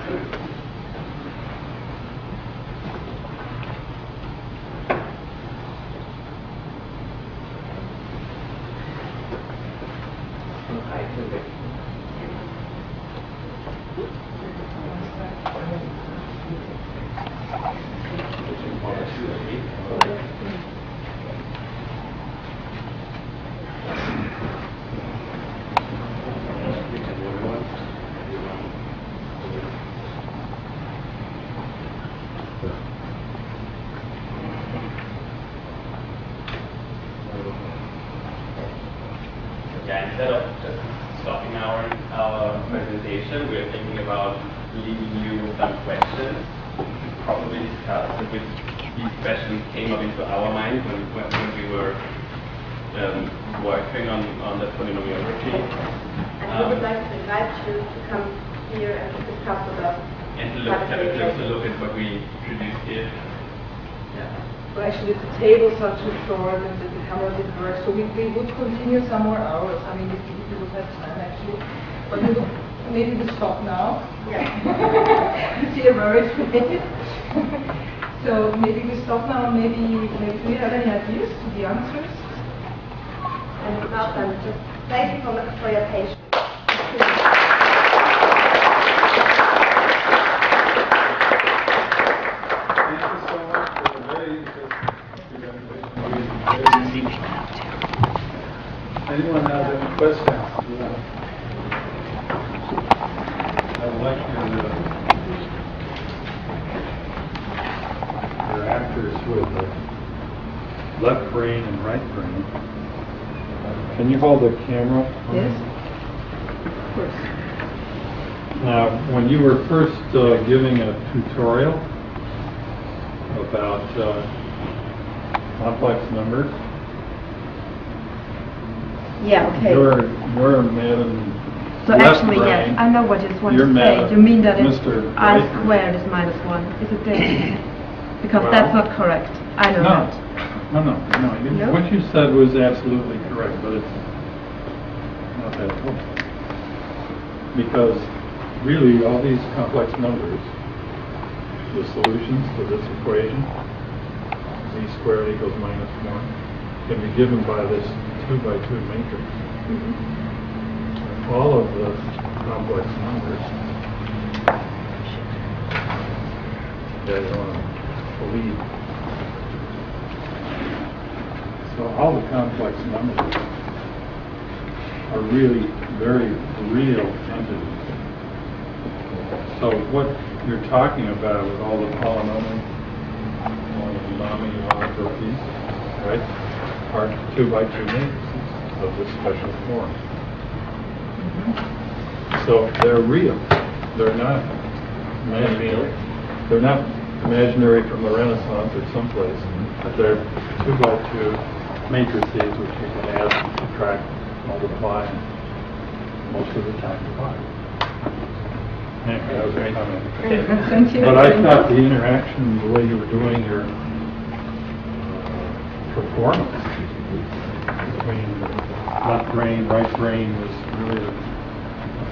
Yeah, instead of just stopping our presentation, we're thinking about leaving you with some questions to probably discuss, which these questions came up into our mind when we were working on the polynomiography. And we would like to invite you to come here and discuss with us. And to have a closer look at what we produced here. Yeah. So actually the tables are too short and the camera didn't work, so we would continue some more hours. I mean, if we would have time actually. But maybe we stop now. Yeah. You see a worried face. So maybe we stop now, maybe do you have any ideas to the answers? And welcome. Just thank you for your patience. Anyone have any questions? I'd like your answers with the left brain and right brain. Can you hold the camera? Yes? Of course. Now, when you were first giving a tutorial about complex numbers, Yeah, okay. You're Madam So left actually, yes, brain. I know what you just want You're to say. Madam You mean that it's Mr. I Right. squared is -1. Is it this? Because Well, that's not correct. I know that. No. No? What you said was absolutely correct, but it's not that close. Because really, all these complex numbers, the solutions to this equation, z squared equals -1, can be given by this 2x2 matrix. All of the complex numbers that you want to believe So all the complex numbers are really very real entities. So what you're talking about with all the polynomiographies, right, are 2x2 matrices of this special form. So they're real. They're not imaginary. They're not imaginary from the Renaissance or someplace, but they're 2x2 matrices which you can add, subtract, multiply, and most of the time divide. Anyway, that was a comment. Thank you. But I thought the interaction, the way you were doing your performance between the left brain, right brain was really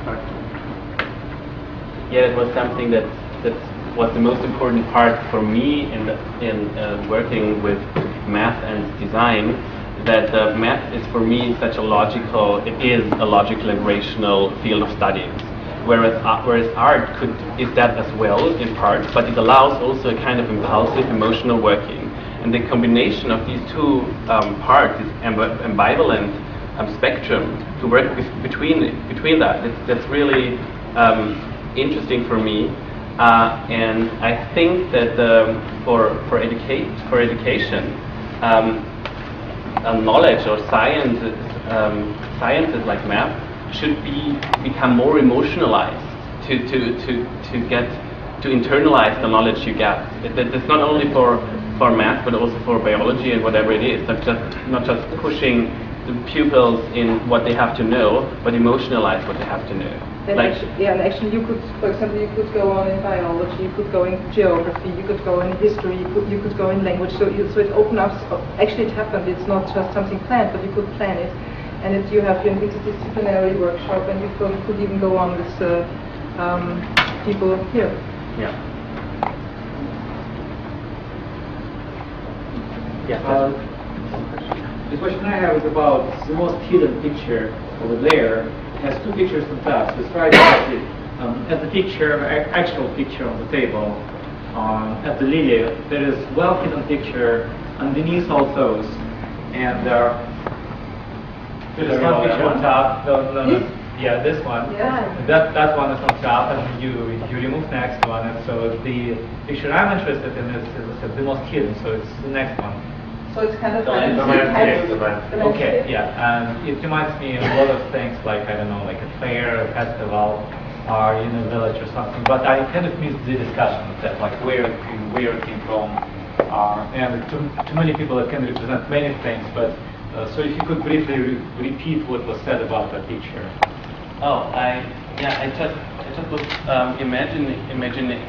effective. Yeah, it was something that was the most important part for me in working with math and design. That math is for me such a logical, it is a logical and rational field of study. Whereas art is that as well in part, but it allows also a kind of impulsive emotional working. And the combination of these two parts, this ambivalent spectrum, to work between that, that's really interesting for me. And I think that for education, knowledge or sciences like math should become more emotionalized to internalize the knowledge you get. It's not only for math but also for biology and whatever it is. Not just pushing the pupils in what they have to know, but emotionalize what they have to know. And actually you could, for example, you could go on in biology, you could go in geography, you could go in history, you could go in language. So it opens up. Actually, it happened. It's not just something planned, but you could plan it. And you have your interdisciplinary workshop, and you could even go on with people here. Yeah. The question I have is about the most hidden picture over there. It has two pictures on top. So it's right at the picture, actual picture on the table. At the lily, there is well hidden picture underneath all those, and there is one picture on top. No. Yeah, this one. Yeah. That one is on top, and you remove next one, and so the picture I'm interested in is the most hidden. So it's the next one. So it's kind of the landscape. Okay, yeah, and it reminds me of a lot of things like, I don't know, like a fair, a festival, or in a village or something. But I kind of missed the discussion of that, like where it came from. And too many people that can represent many things. But so if you could briefly repeat what was said about that picture. Oh, I just was imagining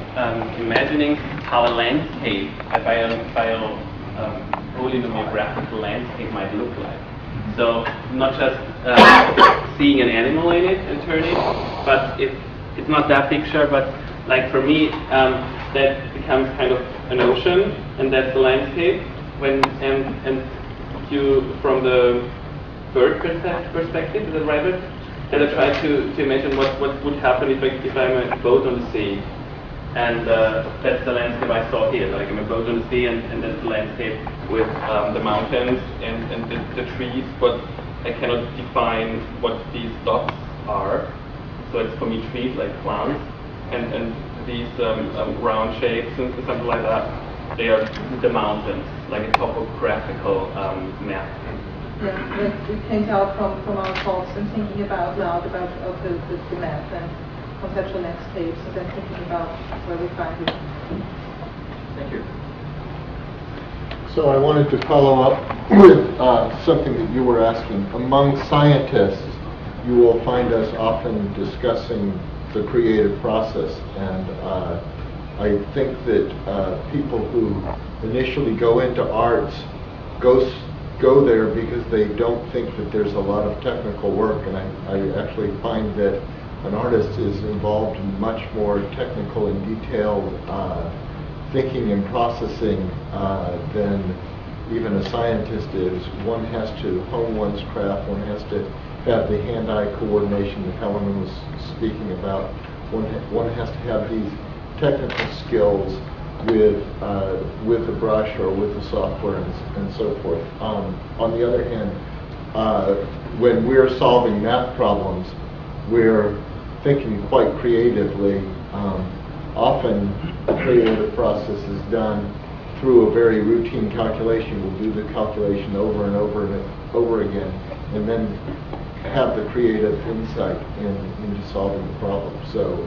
how a landscape, a polynomiographical landscape might look like. So not just seeing an animal in it and turning, but it's not that picture, but like for me, that becomes kind of an ocean, and that's the landscape. And you, from the bird perspective, is that right? Then I try to imagine what would happen if I'm a boat on the sea. And that's the landscape I saw here. Like I'm a boat on the sea, and that's the landscape with the mountains and the trees, but I cannot define what these dots are. So it's for me trees like plants, and these round shapes and something like that. They are the mountains, like a topographical map. Yeah, we came out from our thoughts and thinking about loud about the map and conceptual landscapes, and then thinking about where we find it. Thank you. So I wanted to follow up with something that you were asking. Among scientists, you will find us often discussing the creative process, and I think that people who initially go into arts go there because they don't think that there's a lot of technical work, and I actually find that an artist is involved in much more technical and detailed thinking and processing than even a scientist is. One has to hone one's craft, one has to have the hand-eye coordination that Helen was speaking about. One has to have these technical skills with a brush or with the software and so forth. On the other hand, when we're solving math problems, we're thinking quite creatively. Often the creative process is done through a very routine calculation. We'll do the calculation over and over and over again, and then have the creative insight into solving the problem. So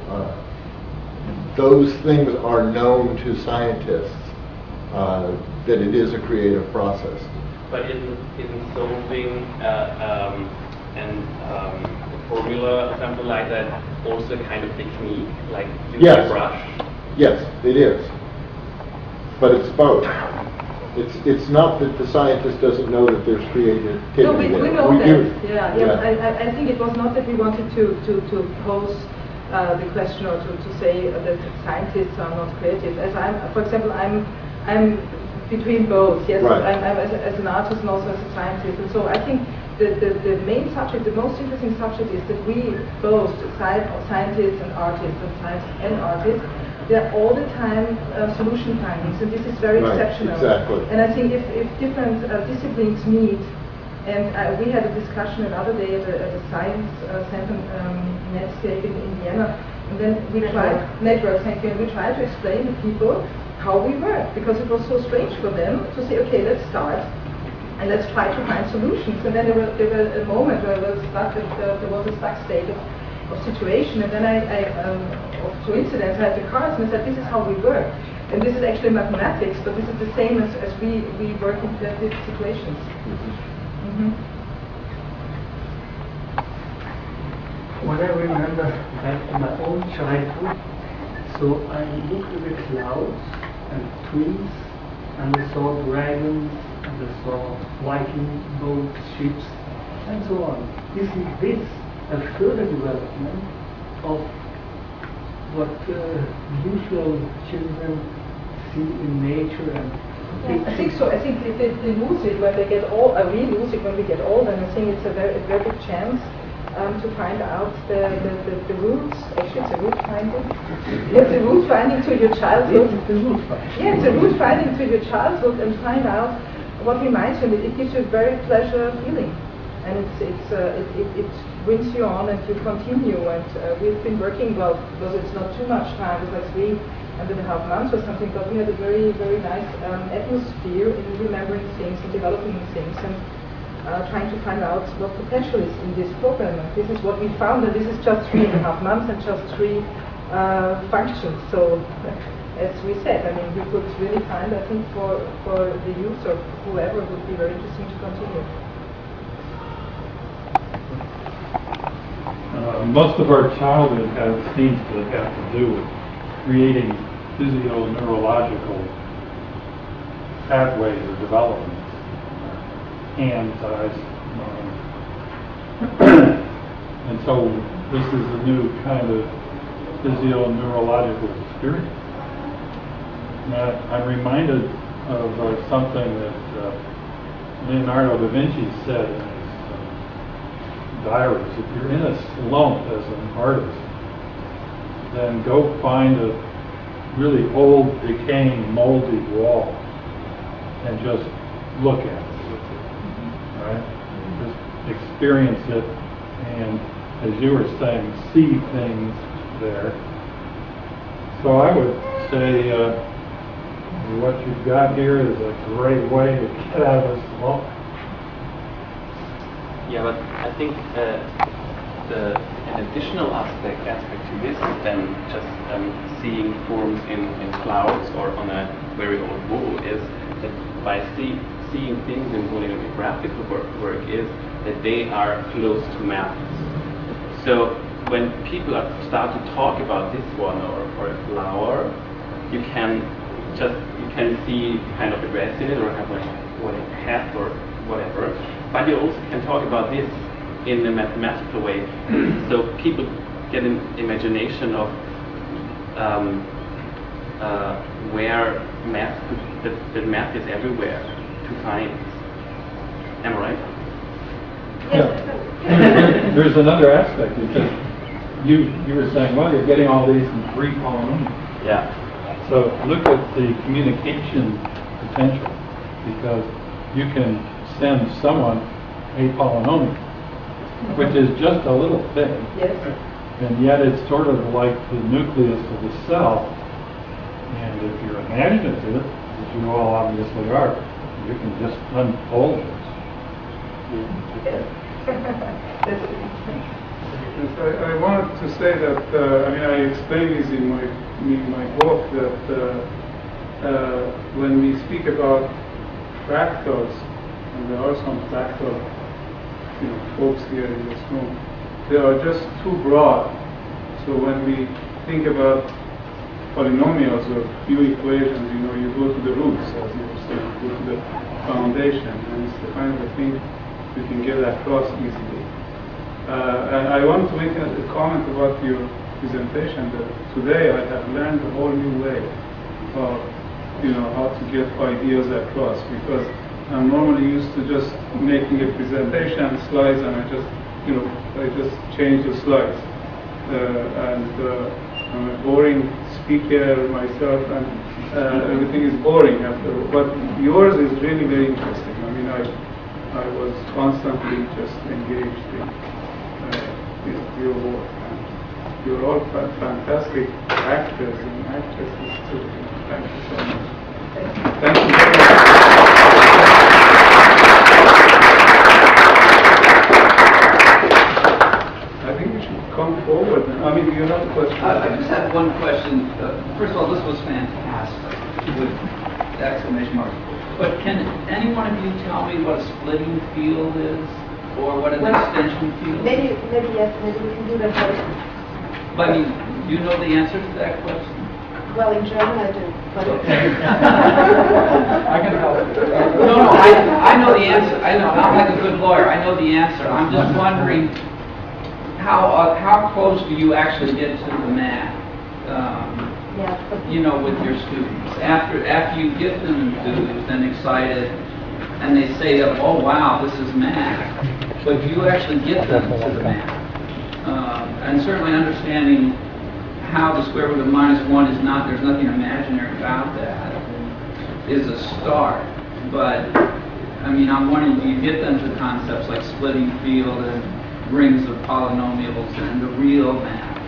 those things are known to scientists, that it is a creative process. But in solving a formula or something like that, also a kind of technique, like using a brush? Yes, it is. But it's both. It's not that the scientist doesn't know that there's creativity. No, we know that. Do. Yeah. I think it was not that we wanted to pose the question or to say that scientists are not creative. As for example, I'm between both. Yes, right. I'm as an artist and also as a scientist. And so I think the main subject, the most interesting subject, is that we both, scientists and artists, and scientists and artists, they're all the time solution findings, and this is very exceptional. Exactly. And I think if different disciplines meet, and we had a discussion another day at a science center, Netscape in Vienna, and then we tried network thinking, and we tried to explain to people how we work, because it was so strange for them to say, okay, let's start and let's try to find solutions. And then there were a moment where there was a stuck state of situation, and then of coincidence, I had the cards and I said, this is how we work. And this is actually mathematics, but this is the same as we work in creative situations. What I remember back in my own childhood, so I looked at the clouds and trees, and I saw dragons, and I saw Viking boats, ships, and so on. Isn't this a further development of what usual children see in nature? And I think so. I think they lose it when they get old. We lose it when we get old, and I think it's a very big chance to find out the roots. Actually, it's a root finding. It's a root finding to your childhood. Yeah, it's a root finding to your childhood, and find out what reminds you. It gives you a very pleasure feeling, and it brings you on, and you continue. And we've been working well, because it's not too much time. It's like 3.5 months or something, but we had a very, very nice atmosphere in remembering things and developing things, and trying to find out what potential is in this program. And this is what we found, and this is just 3.5 months and just 3 functions. So, as we said, I mean, we could really find, I think, for the youth or whoever, it would be very interesting to continue. Most of our childhood seems to have to do with creating physio-neurological pathways or developments, hand-sized. And so this is a new kind of physio-neurological experience. Now, I'm reminded of something that Leonardo da Vinci said in his diaries. If you're in a slump as an artist, then go find a really old, decaying, moldy wall and just look at it, right? Just experience it, and as you were saying, see things there. So I would say what you've got here is a great way to get out of this slump. Yeah, but I think an additional aspect to this than just seeing forms in clouds or on a very old wall is that by seeing things in polynomiographical work is that they are close to math. So when people start to talk about this one or a flower, you can see kind of a dress in it or have like what it has or whatever. But you also can talk about this in a mathematical way, so people get an imagination of where that math is everywhere to find. Am I right? Yeah. There's another aspect, because you were saying, well, you're getting all these in free form. Yeah. So look at the communication potential, because you can send someone a polynomial, which is just a little thing. Yes. And yet it's sort of like the nucleus of the cell. And if you're imaginative, as you all obviously are, you can just unfold this. Yes. Yes, I wanted to say that, I explain this in my book, that when we speak about fractals, and there are some fractal folks here in this room, they are just too broad. So when we think about polynomials or few equations, you go to the roots, as you were saying, you go to the foundation, and it's the kind of thing you can get across easily. And I want to make a comment about your presentation, that today I have learned a whole new way of how to get ideas across, because I'm normally used to just making a presentation, slides, and I just change the slides. I'm a boring speaker myself, and everything is boring after. But yours is really very interesting. I was constantly just engaged in your work. And you're all fantastic actors and actresses too. Thank you so much. Thank you very much. I think we should come forward. Do you have a question? I just had one question. First of all, this was fantastic, with exclamation marks. But can any one of you tell me what a splitting field is, or what an extension field is? Maybe yes, maybe we can do that first. But do you know the answer to that question? Well, in German I do. But Okay. I can help. No, I know the answer. I know. I'm like a good lawyer. I know the answer. I'm just wondering how close do you actually get to the math? With your students. After you get them enthused and excited, and they say that, oh wow, this is math, but you actually get them to the math. And certainly understanding how the square root of -1 is not, there's nothing imaginary about that, is a start. But I'm wondering, do you get them to concepts like splitting field and rings of polynomials and the real math?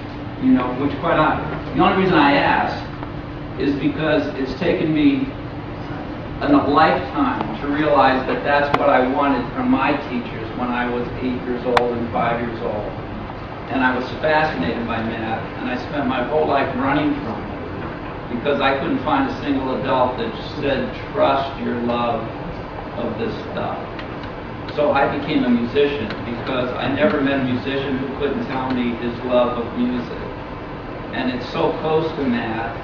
Which the only reason I ask is because it's taken me a lifetime to realize that that's what I wanted from my teachers when I was 8 years old and 5 years old. And I was fascinated by math, and I spent my whole life running from it because I couldn't find a single adult that said, trust your love of this stuff. So I became a musician because I never met a musician who couldn't tell me his love of music. And it's so close to math.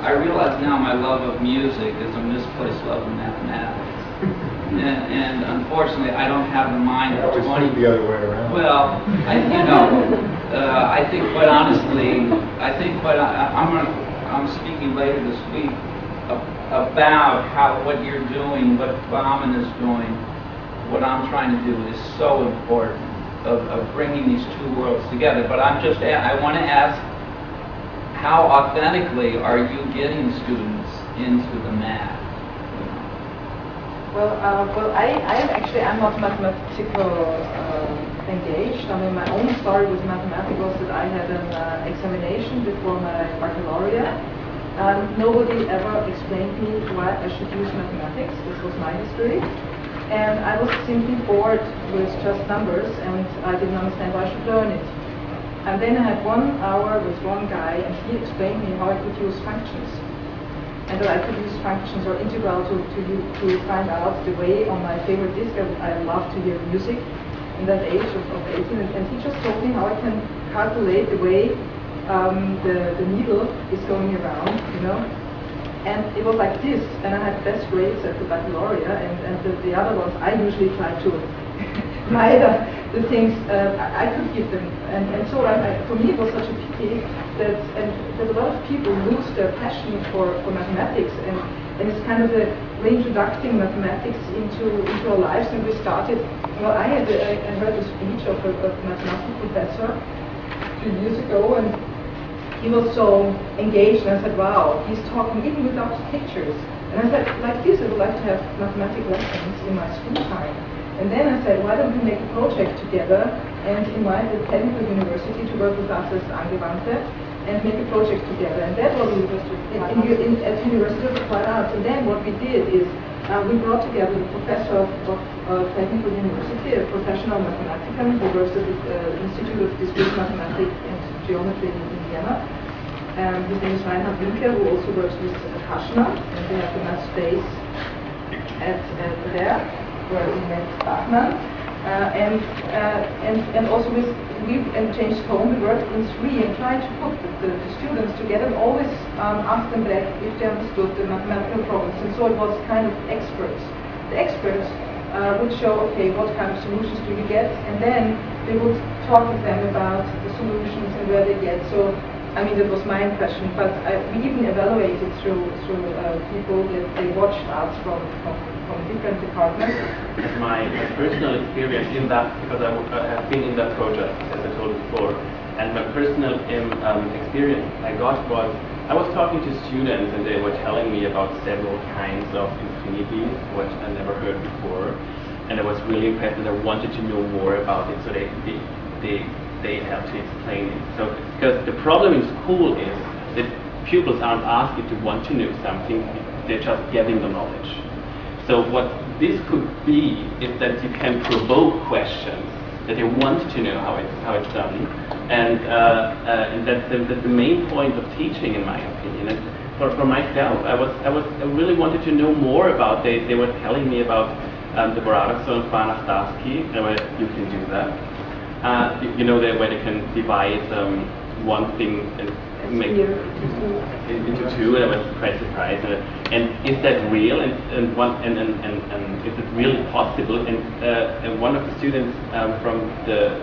I realize now my love of music is a misplaced love of mathematics. And unfortunately, I don't have the mind of 20. The other way around. Well, I think quite honestly, I'm speaking later this week about what you're doing, what Bahman is doing, what I'm trying to do is so important of bringing these two worlds together. But I want to ask, how authentically are you getting students into the math? Well, I'm not mathematical engaged. My own story with mathematics was that I had an examination before my baccalaureate. Nobody ever explained me why I should use mathematics. This was my history. And I was simply bored with just numbers, and I didn't understand why I should learn it. And then I had 1 hour with one guy, and he explained me how I could use functions. And that I could use functions or integral to find out the way on my favorite disc. I love to hear music in that age of 18, and he just told me how I can calculate the way the needle is going around, And it was like this, and I had best grades at the baccalaureate, and the other ones I usually try to hide the things I could give them. And so for me it was such a pity that a lot of people lose their passion for mathematics, and it's kind of a reintroducing mathematics into our lives. And we started, I heard a speech of a mathematics professor a few years ago, and he was so engaged, and I said, wow, he's talking even without pictures. And I said, like this, I would like to have mathematics lessons in my school time. And then I said, why don't we make a project together and invite the technical university to work with us as Angewandte and make a project together. And that was at University of Applied Arts. And then what we did is we brought together the professor of technical university, a professional mathematician who works at the Institute of Discrete Mathematics and Geometry in Vienna. His name is Reinhard Winker, who also works with Kaschner, and they have the math space at there, where we met Bahman. And also with James Cohn, we worked in three and tried to put the students together and always ask them back if they understood the mathematical problems. And so it was kind of experts. The experts would show, okay, what kind of solutions do you get? And then they would talk with them about the solutions and where they get. So, I mean, that was my impression, but we even evaluated through people that they watched us from different departments. My personal experience in that, because I have been in that project, as I told you before, and my personal experience I got was, I was talking to students and they were telling me about several kinds of infinities, which I never heard before, and I was really impressed and I wanted to know more about it, so they helped to explain it. So, because the problem in school is that pupils aren't asked if they want to know something, they're just getting the knowledge. So what this could be is that you can provoke questions, that they want to know how it's done, and that's the main point of teaching, in my opinion. And for myself, I really wanted to know more about. They were telling me about the Borodovson and Farnastarski, where you can do that. You know, where they can divide one thing and make into two, and I was quite surprised. And is that real? And is it really possible? And one of the students from the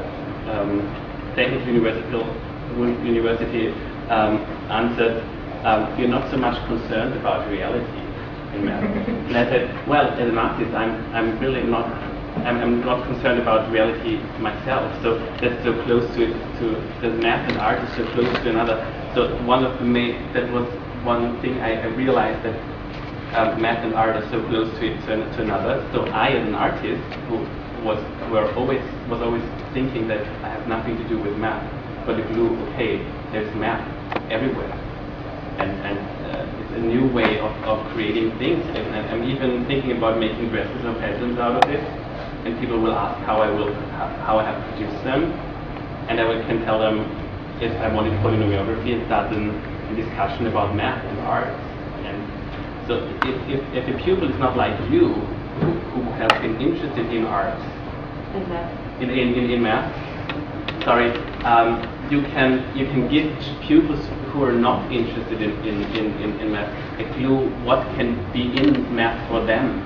Technical University answered, "You're not so much concerned about reality in math." And I said, "Well, as an artist, I'm really not. I'm not concerned about reality myself. So that's so close to the math and art is so close to another." So that was one thing I realized, that math and art are so close to another. So I, as an artist, who was always thinking that I have nothing to do with math, but the glue, okay, there's math everywhere, and it's a new way of creating things. And I'm even thinking about making dresses or patterns out of it. And people will ask how I have produced them, and I can tell them if I wanted polynomiography and start a discussion about math and art. And so if a pupil is not like you, who have been interested in art, in math, sorry, you can give pupils who are not interested in math a clue what can be in math for them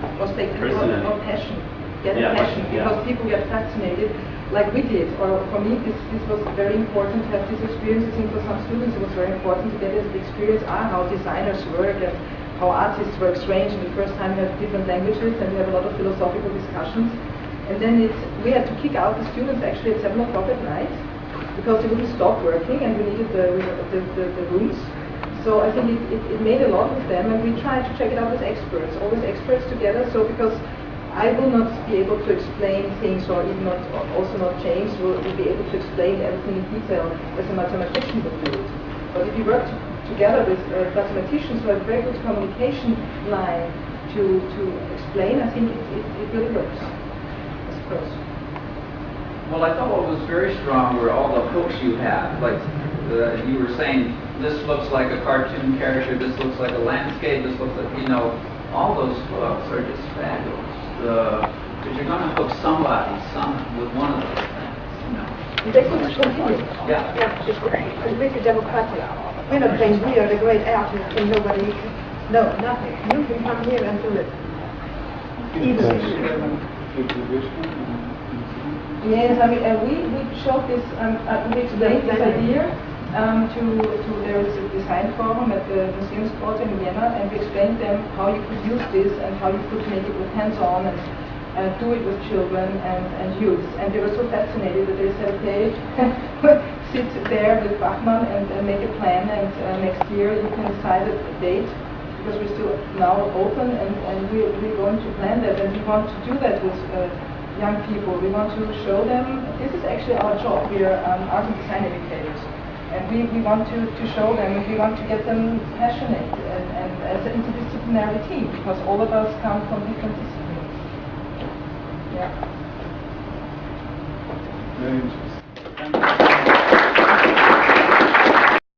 personally. Or passion. Get a passion, because people get fascinated, like we did. Or for me, this was very important to have this experience. I think for some students it was very important to get this experience how designers work and how artists work strange. And the first time we have different languages and we have a lot of philosophical discussions. And then we had to kick out the students actually at 7 o'clock at night because they wouldn't stop working, and we needed the rooms. So I think it made a lot with them, and we tried to check it out with experts, always experts together. So because I will not be able to explain things, or even also not James will be able to explain everything in detail as a mathematician would do it. But if you work together with mathematicians who have a very good communication line to explain, I think it really works, I suppose. Well, I thought what was very strong were all the hooks you had. Like you were saying, this looks like a cartoon character, this looks like a landscape, this looks like, all those hooks are just fabulous. Because you're going to hook somebody with one of those things, They could continue. Yeah. It's completely democratic. We're not saying we are the great artists and nobody, no, nothing. You can come here and do it. Yes, I mean, we showed this, we explained this idea there was a design forum at the Museumsport in Vienna, and we explained them how you could use this and how you could make it with hands-on and do it with children and youth. And they were so fascinated that they said, okay, sit there with Bahman and make a plan, and next year you can decide a date, because we're still now open, and we're going to plan that, and we want to do that with young people. We want to show them, this is actually our job. We are art and design educators, and we want to show them, we want to get them passionate and as an interdisciplinary team, because all of us come from different disciplines. Yeah. Very interesting.